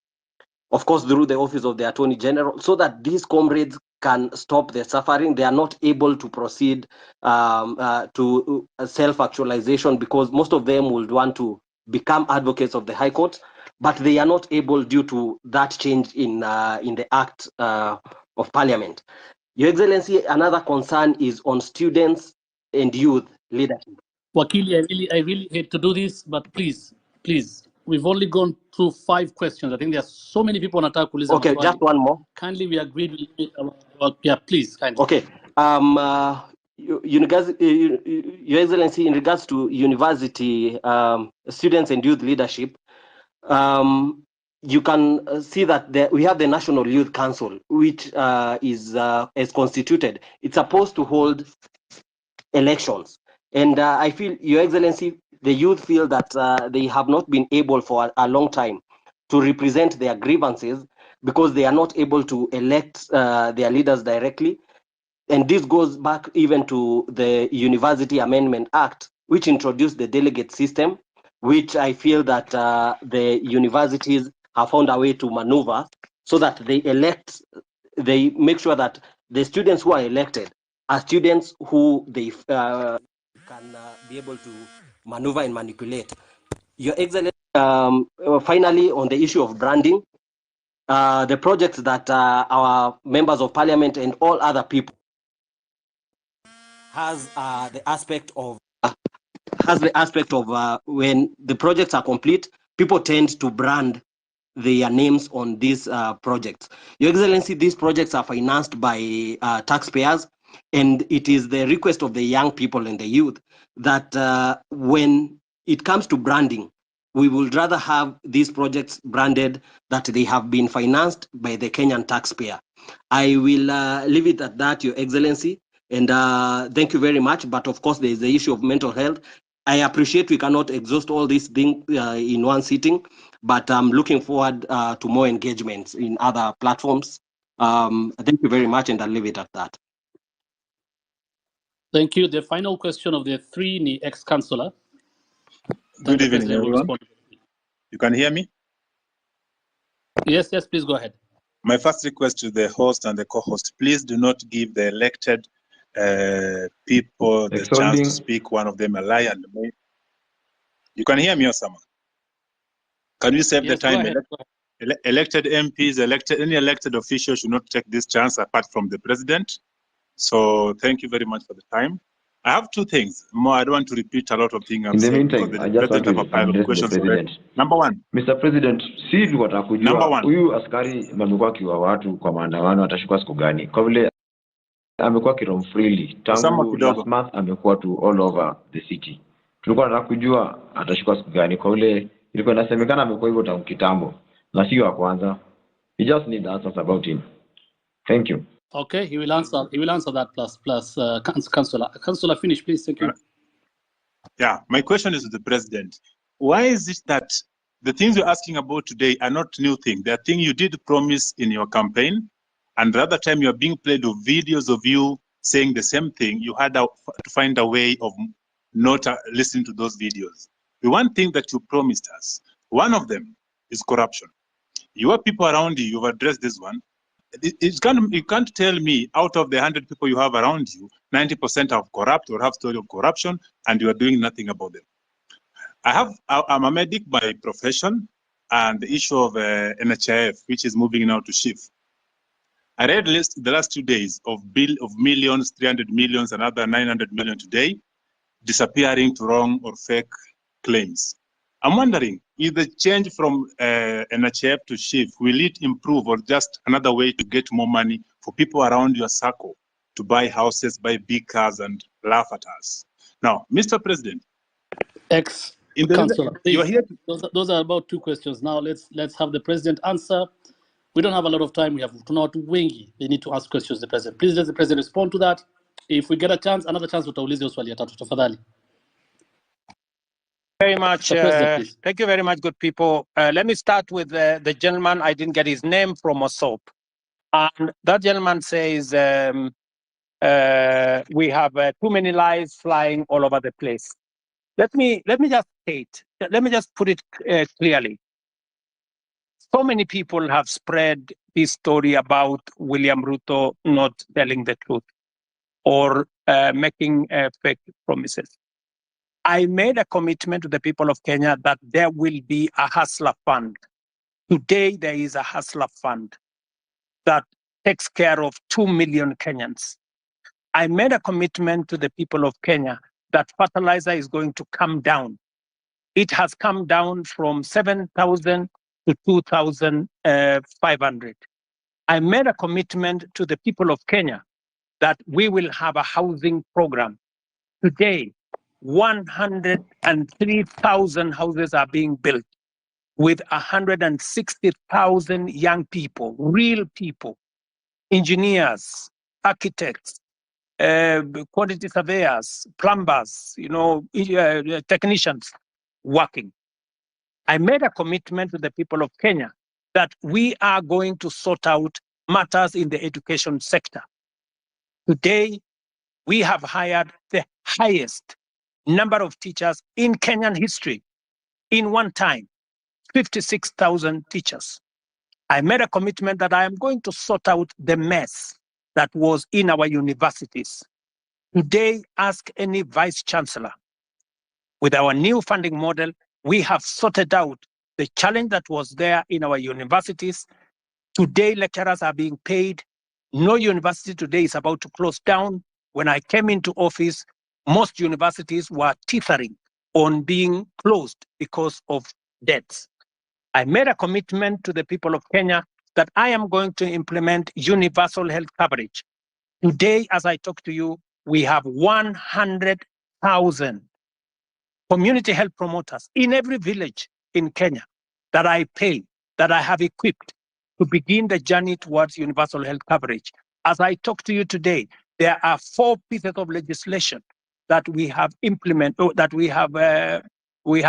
of course, through the office of the Attorney General, so that these comrades can stop their suffering. They are not able to proceed to self-actualization, because most of them would want to become advocates of the High Court, but they are not able due to that change in the Act of Parliament. Your Excellency, another concern is on students and youth leadership. Wakili, I really hate to do this, but please, we've only gone through 5 questions. I think there are so many people on attack. Okay, just one more. Kindly, we agreed. Yeah, please, kindly. Okay. Your Excellency, in regards to university students and youth leadership, you can see that we have the National Youth Council, which is constituted. It's supposed to hold elections. And I feel, Your Excellency, the youth feel that they have not been able for a long time to represent their grievances because they are not able to elect their leaders directly. And this goes back even to the University Amendment Act, which introduced the delegate system, which I feel that the universities have found a way to maneuver so that they make sure that the students who are elected are students who they can be able to maneuver and manipulate. Your Excellency, finally, on the issue of branding, the projects that our members of parliament and all other people has the aspect of when the projects are complete, people tend to brand their names on these projects. Your Excellency, these projects are financed by taxpayers, and it is the request of the young people and the youth that when it comes to branding, we would rather have these projects branded that they have been financed by the Kenyan taxpayer. I will leave it at that, Your Excellency, and thank you very much. But of course, there is the issue of mental health. I appreciate we cannot exhaust all these things in one sitting, but I'm looking forward to more engagements in other platforms. Thank you very much, and I'll leave it at that. Thank you. The final question of the three, the ex-councillor. Good evening, everyone. You can hear me? Yes, please go ahead. My first request to the host and the co-host, please do not give the elected people the chance to speak, one of them a lie and me. You can hear me, Osama? Can you save the time? Elected MPs, any elected official should not take this chance apart from the president. So thank you very much for the time. I have two things more. I don't want to repeat a lot of things. In the meantime, I just want to address the president. Number one. Mr. President, si watakujua huyu askari amekuwa akiwa watu kwa maandamano atashukua siku gani? Kwa vile amekuwa kirom freely tangu last month, amekuwa tu all over the city. Tulikuwa tunataka kujua atashukua siku gani, kwa vile ilikuwa inasemekana amekuwa hivyo tangu kitambo na sio wa kwanza. We just need answers about him. Thank you. Okay, he will answer that plus Councillor. Councillor, finish, please. Thank you. Yeah, my question is to the president. Why is it that the things you're asking about today are not new things? They are things you did promise in your campaign, and the other time you are being played with videos of you saying the same thing. You had to find a way of not listening to those videos. The one thing that you promised us, one of them is corruption. Your people around you, you've addressed this one. You can't tell me out of the 100 people you have around you, 90% are corrupt or have story of corruption, and you are doing nothing about them. I'm a medic by profession, and the issue of NHIF, which is moving now to shift. I read the last 2 days of millions, 300 millions, another 900 million today, disappearing to wrong or fake claims. I'm wondering, if the change from NHIF to SHIF, will it improve or just another way to get more money for people around your circle to buy houses, buy big cars, and laugh at us? Now, Mr. President. Ex-councillor, those are about two questions. Now, let's have the president answer. We don't have a lot of time. We have Tunawatu wengi. They need to ask questions to the president. Please let the president respond to that. If we get a chance, another chance, utauliza swali ya tatu. Tafadhali. Very much. Thank you very much, good people. Let me start with the gentleman. I didn't get his name from Osop. And that gentleman says we have too many lies flying all over the place. Let me just state. Let me just put it clearly. So many people have spread this story about William Ruto not telling the truth or making fake promises. I made a commitment to the people of Kenya that there will be a hustler fund. Today, there is a hustler fund that takes care of 2 million Kenyans. I made a commitment to the people of Kenya that fertilizer is going to come down. It has come down from 7,000 to 2,500. I made a commitment to the people of Kenya that we will have a housing program. Today, 103,000 houses are being built with 160,000 young people, real people, engineers, architects, quantity surveyors, plumbers, technicians working. I made a commitment to the people of Kenya that we are going to sort out matters in the education sector. Today, we have hired the highest number of teachers in Kenyan history. In one time, 56,000 teachers. I made a commitment that I am going to sort out the mess that was in our universities. Today, ask any vice chancellor. With our new funding model, we have sorted out the challenge that was there in our universities. Today, lecturers are being paid. No university today is about to close down. When I came into office, most universities were teetering on being closed because of debts. I made a commitment to the people of Kenya that I am going to implement universal health coverage. Today, as I talk to you, we have 100,000 community health promoters in every village in Kenya that I pay, that I have equipped to begin the journey towards universal health coverage. As I talk to you today, there are 4 pieces of legislation that we have implemented, that we have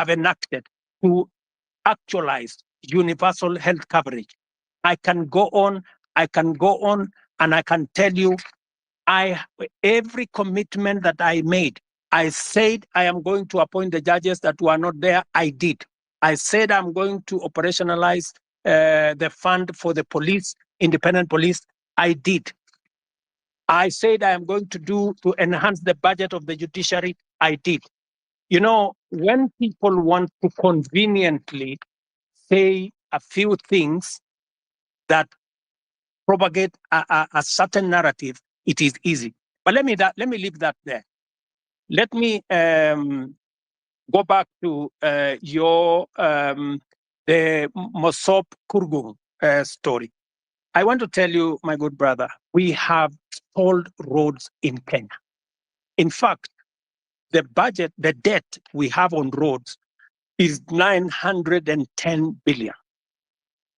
enacted to actualize universal health coverage. I can go on, and I can tell you, every commitment that I made, I said I am going to appoint the judges that were not there, I did. I said I'm going to operationalize the fund for the police, independent police, I did. I said I am going to enhance the budget of the judiciary, I did. You know, when people want to conveniently say a few things that propagate a certain narrative, it is easy. But let me leave that there. Let me go back to the Mosop Kurgung story. I want to tell you, my good brother, we have stalled roads in Kenya. In fact, the debt we have on roads is 910 billion.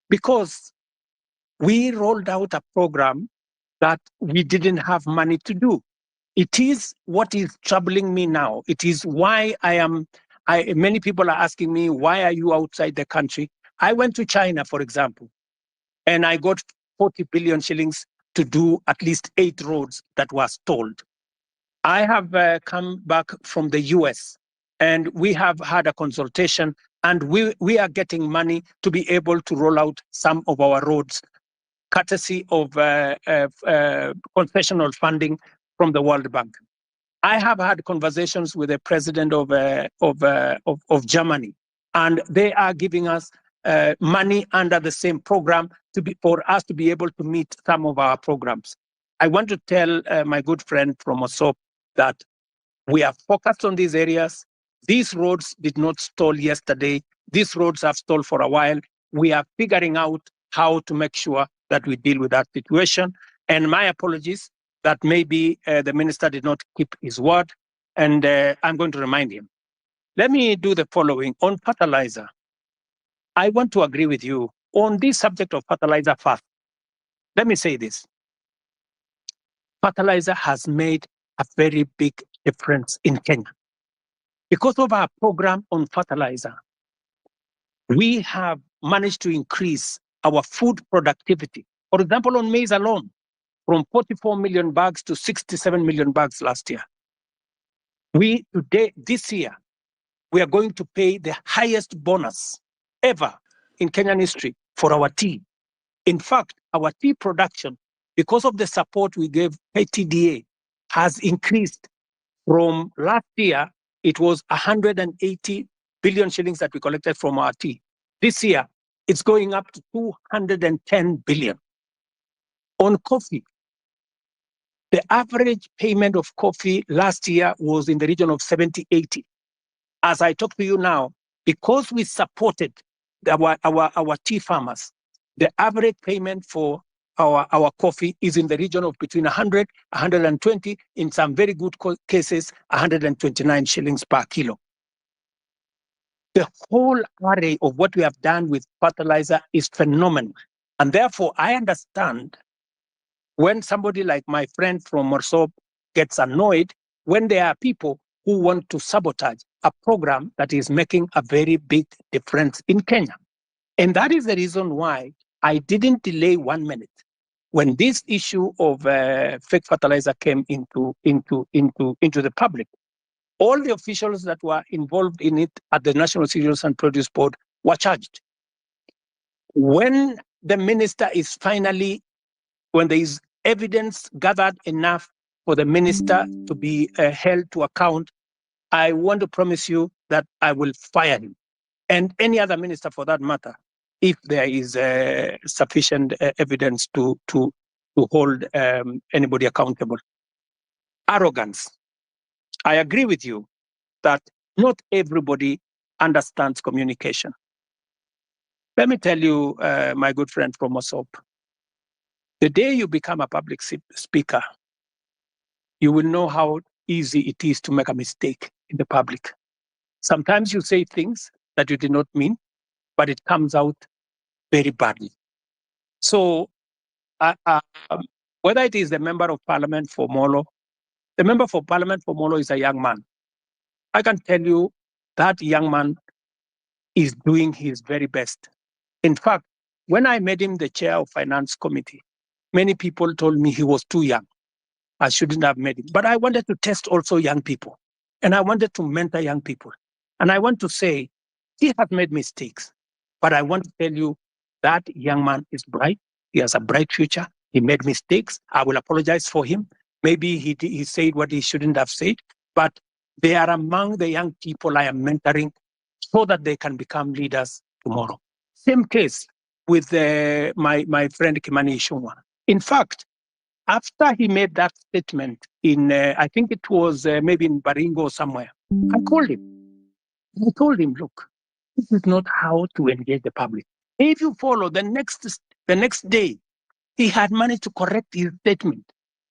Because we rolled out a program that we didn't have money to do. It is what is troubling me now. It is why many people are asking me, why are you outside the country? I went to China, for example, and I got 40 billion shillings to do at least 8 roads that were stalled. I have come back from the US, and we have had a consultation, and we are getting money to be able to roll out some of our roads, courtesy of concessional funding from the World Bank. I have had conversations with the president of Germany, and they are giving us money under the same program for us to be able to meet some of our programs. I want to tell my good friend from Osop that we are focused on these areas. These roads did not stall yesterday. These roads have stalled for a while. We are figuring out how to make sure that we deal with that situation. And my apologies that maybe the minister did not keep his word, and I'm going to remind him. Let me do the following. On fertilizer, I want to agree with you on this subject of fertilizer first. Let me say this. Fertilizer has made a very big difference in Kenya. Because of our program on fertilizer, we have managed to increase our food productivity. For example, on maize alone, from 44 million bags to 67 million bags last year. This year, we are going to pay the highest bonus ever in Kenyan history for our tea. In fact, our tea production, because of the support we gave KTDA, has increased from last year. It was 180 billion shillings that we collected from our tea. This year, it's going up to 210 billion. On coffee, the average payment of coffee last year was in the region of 70-80. As I talk to you now, because we supported our tea farmers, the average payment for our coffee is in the region of between 100, 120, in some very good cases, 129 shillings per kilo. The whole array of what we have done with fertilizer is phenomenal. And therefore, I understand when somebody like my friend from Morsop gets annoyed when there are people who want to sabotage a program that is making a very big difference in Kenya. And that is the reason why I didn't delay 1 minute. When this issue of fake fertilizer came into the public, all the officials that were involved in it at the National Cereals and Produce Board were charged. When the minister is when there is evidence gathered enough for the minister to be held to account, I want to promise you that I will fire him, and any other minister for that matter, if there is sufficient evidence to hold anybody accountable. Arrogance. I agree with you that not everybody understands communication. Let me tell you, my good friend from Mosop, the day you become a public speaker, you will know how easy it is to make a mistake in the public. Sometimes you say things that you did not mean, but it comes out very badly. So whether it is the member of parliament for Molo, the member for parliament for Molo is a young man. I can tell you that young man is doing his very best. In fact, when I made him the chair of finance committee, many people told me he was too young. I shouldn't have made him. But I wanted to test also young people. And I wanted to mentor young people. And I want to say, he has made mistakes. But I want to tell you that young man is bright. He has a bright future. He made mistakes. I will apologize for him. Maybe he said what he shouldn't have said. But they are among the young people I am mentoring so that they can become leaders tomorrow. Same case with my friend Kimani Ichung'wah. In fact, after he made that statement in, I think it was maybe in Baringo or somewhere, I called him. I told him, look, this is not how to engage the public. If you follow the next day, he had managed to correct his statement.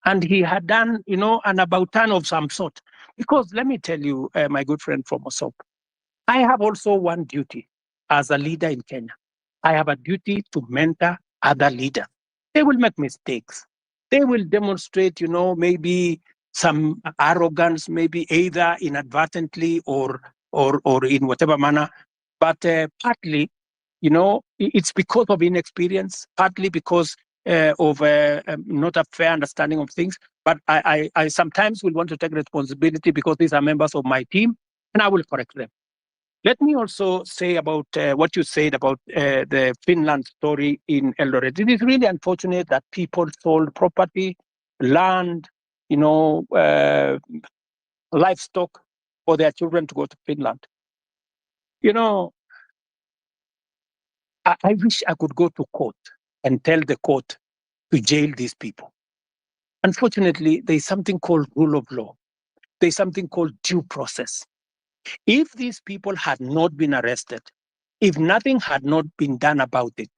And he had done, an about turn of some sort. Because let me tell you, my good friend from Mosop, I have also one duty as a leader in Kenya. I have a duty to mentor other leaders. They will make mistakes. They will demonstrate, maybe some arrogance, maybe either inadvertently or in whatever manner. But partly, it's because of inexperience, partly because of not a fair understanding of things. But I sometimes will want to take responsibility because these are members of my team, and I will correct them. Let me also say about what you said about the Finland story in Eldoret. It is really unfortunate that people sold property, land, livestock for their children to go to Finland. I wish I could go to court and tell the court to jail these people. Unfortunately, there's something called rule of law. There's something called due process. If these people had not been arrested, if nothing had not been done about it,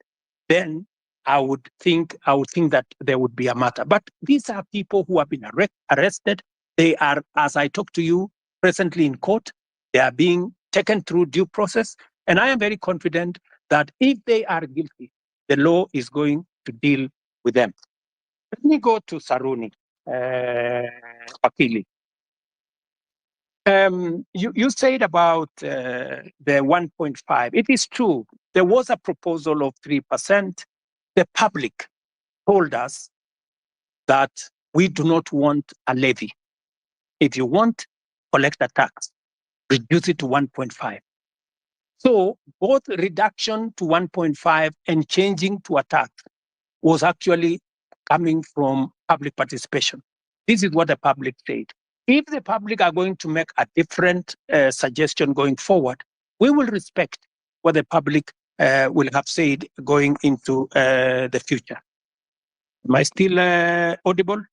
then I would think that there would be a matter. But these are people who have been arrested. They are, as I talk to you, presently in court. They are being taken through due process. And I am very confident that if they are guilty, the law is going to deal with them. Let me go to Saruni, Akili. You said about the 1.5. It is true. There was a proposal of 3%. The public told us that we do not want a levy. If you want, collect a tax, reduce it to 1.5. So both reduction to 1.5 and changing to a tax was actually coming from public participation. This is what the public said. If the public are going to make a different suggestion going forward, we will respect what the public will have said going into the future. Am I still audible?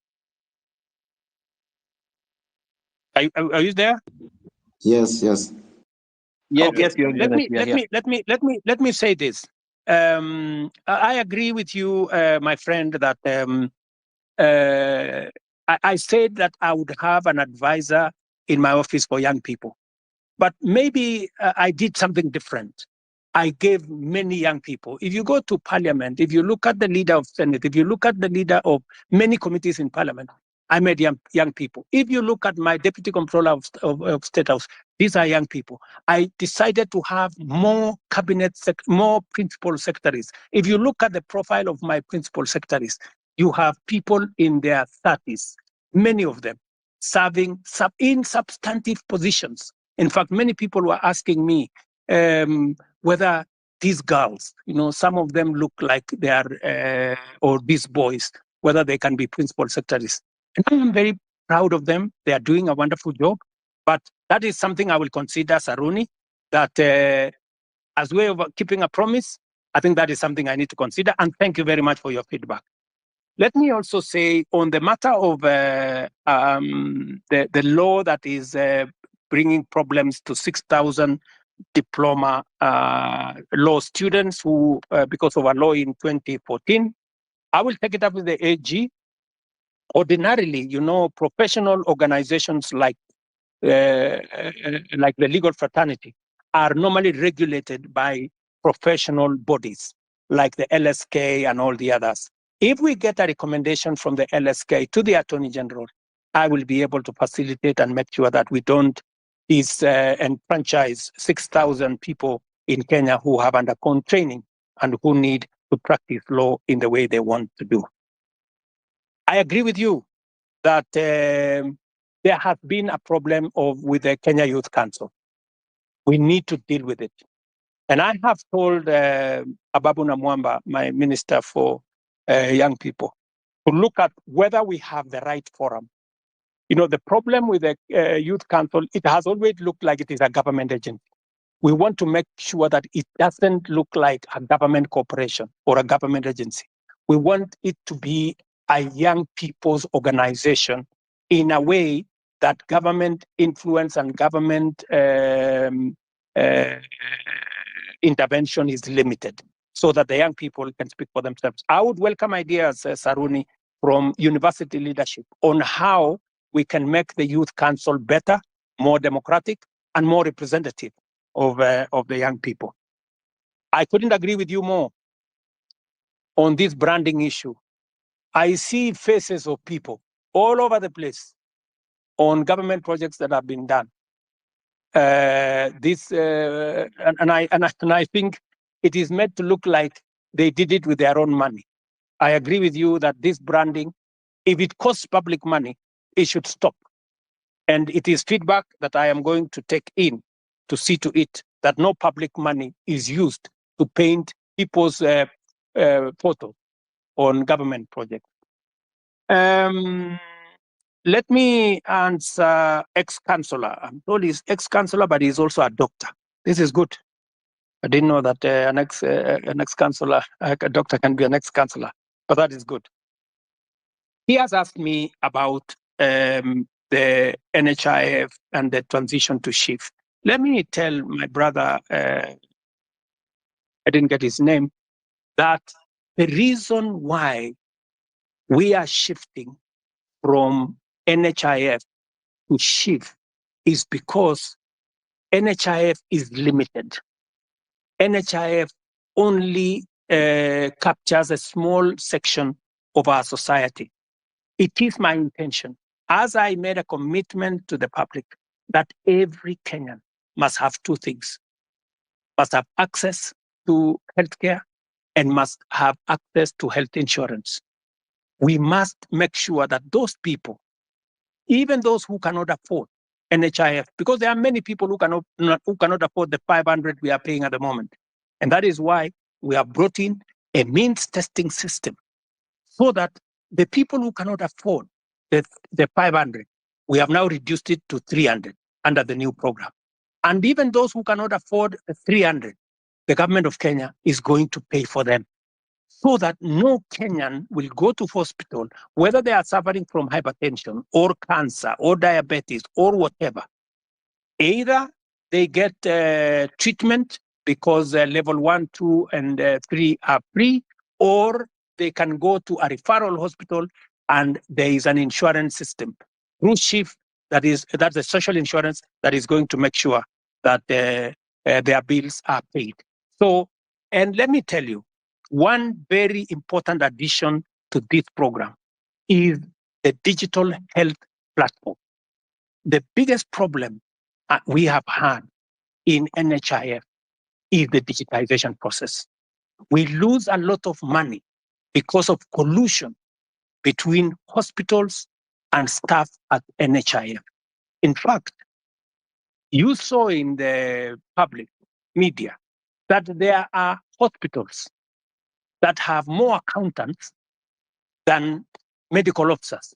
Are you there? Yes. Yes, Okay. yes, you're Let me say this. I agree with you, my friend, that I said that I would have an advisor in my office for young people. But maybe I did something different. I gave many young people. If you go to parliament, if you look at the leader of Senate, if you look at the leader of many committees in parliament, I made young people. If you look at my deputy comptroller of State House, these are young people. I decided to have more more principal secretaries. If you look at the profile of my principal secretaries, you have people in their 30s, many of them serving in substantive positions. In fact, many people were asking me whether these girls, some of them look like they are, or these boys, whether they can be principal secretaries. And I am very proud of them. They are doing a wonderful job. But that is something I will consider, Saruni, that as way of keeping a promise, I think that is something I need to consider. And thank you very much for your feedback. Let me also say on the matter of the law that is bringing problems to 6,000 diploma law students who, because of a law in 2014, I will take it up with the AG. Ordinarily, you know, professional organizations like the legal fraternity are normally regulated by professional bodies like the LSK and all the others. If we get a recommendation from the LSK to the Attorney General, I will be able to facilitate and make sure that we don't enfranchise 6,000 people in Kenya who have undergone training and who need to practice law in the way they want to do. I agree with you that there has been a problem with the Kenya Youth Council. We need to deal with it. And I have told Ababu Namwamba, my minister for young people, to look at whether we have the right forum. You know, the problem with the Youth Council, it has always looked like it is a government agency. We want to make sure that it doesn't look like a government corporation or a government agency. We want it to be a young people's organization in a way that government influence and government intervention is limited so that the young people can speak for themselves. I would welcome ideas, Saruni, from university leadership on how we can make the Youth Council better, more democratic, and more representative of the young people. I couldn't agree with you more on this branding issue. I see faces of people all over the place on government projects that have been done. I think it is meant to look like they did it with their own money. I agree with you that this branding, if it costs public money, it should stop. And it is feedback that I am going to take in to see to it that no public money is used to paint people's photos on government projects. Let me answer ex-councillor. I'm told he's ex-councillor, but he's also a doctor. This is good. I didn't know that an ex-councillor, a doctor can be an ex-councillor, but that is good. He has asked me about the NHIF and the transition to shift. Let me tell my brother, I didn't get his name, that the reason why we are shifting from NHIF to shift is because NHIF is limited. NHIF only captures a small section of our society. It is my intention, as I made a commitment to the public, that every Kenyan must have two things: must have access to healthcare and must have access to health insurance. We must make sure that those people, even those who cannot afford NHIF, because there are many people who cannot afford the 500 we are paying at the moment. And that is why we have brought in a means testing system so that the people who cannot afford the 500, we have now reduced it to 300 under the new program. And even those who cannot afford the 300, the government of Kenya is going to pay for them, so that no Kenyan will go to hospital, whether they are suffering from hypertension or cancer or diabetes or whatever. Either they get treatment because level 1, 2, and 3 are free, or they can go to a referral hospital and there is an insurance system through SHIF, that's the social insurance that is going to make sure that their bills are paid. So, and let me tell you, one very important addition to this program is the digital health platform. The biggest problem we have had in NHIF is the digitization process. We lose a lot of money because of collusion between hospitals and staff at NHIF. In fact, you saw in the public media that there are hospitals that have more accountants than medical officers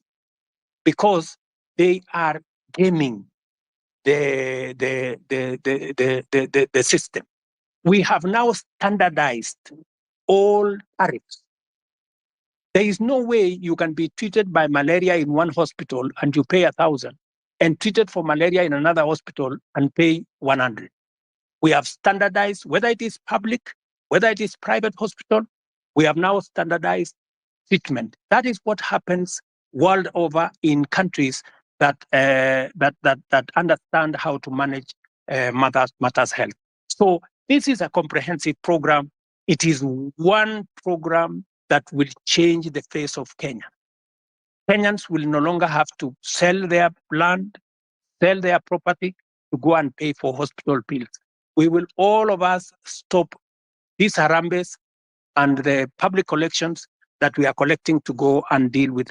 because they are gaming the system. We have now standardized all tariffs. There is no way you can be treated by malaria in one hospital and you pay 1,000, and treated for malaria in another hospital and pay 100. We have standardized, whether it is public, whether it is private hospital, we have now standardized treatment. That is what happens world over in countries that that understand how to manage matters health. So this is a comprehensive program. It is one program that will change the face of Kenya. Kenyans will no longer have to sell their land, sell their property to go and pay for hospital bills. We will, all of us, stop these harambes and the public collections that we are collecting to go and deal with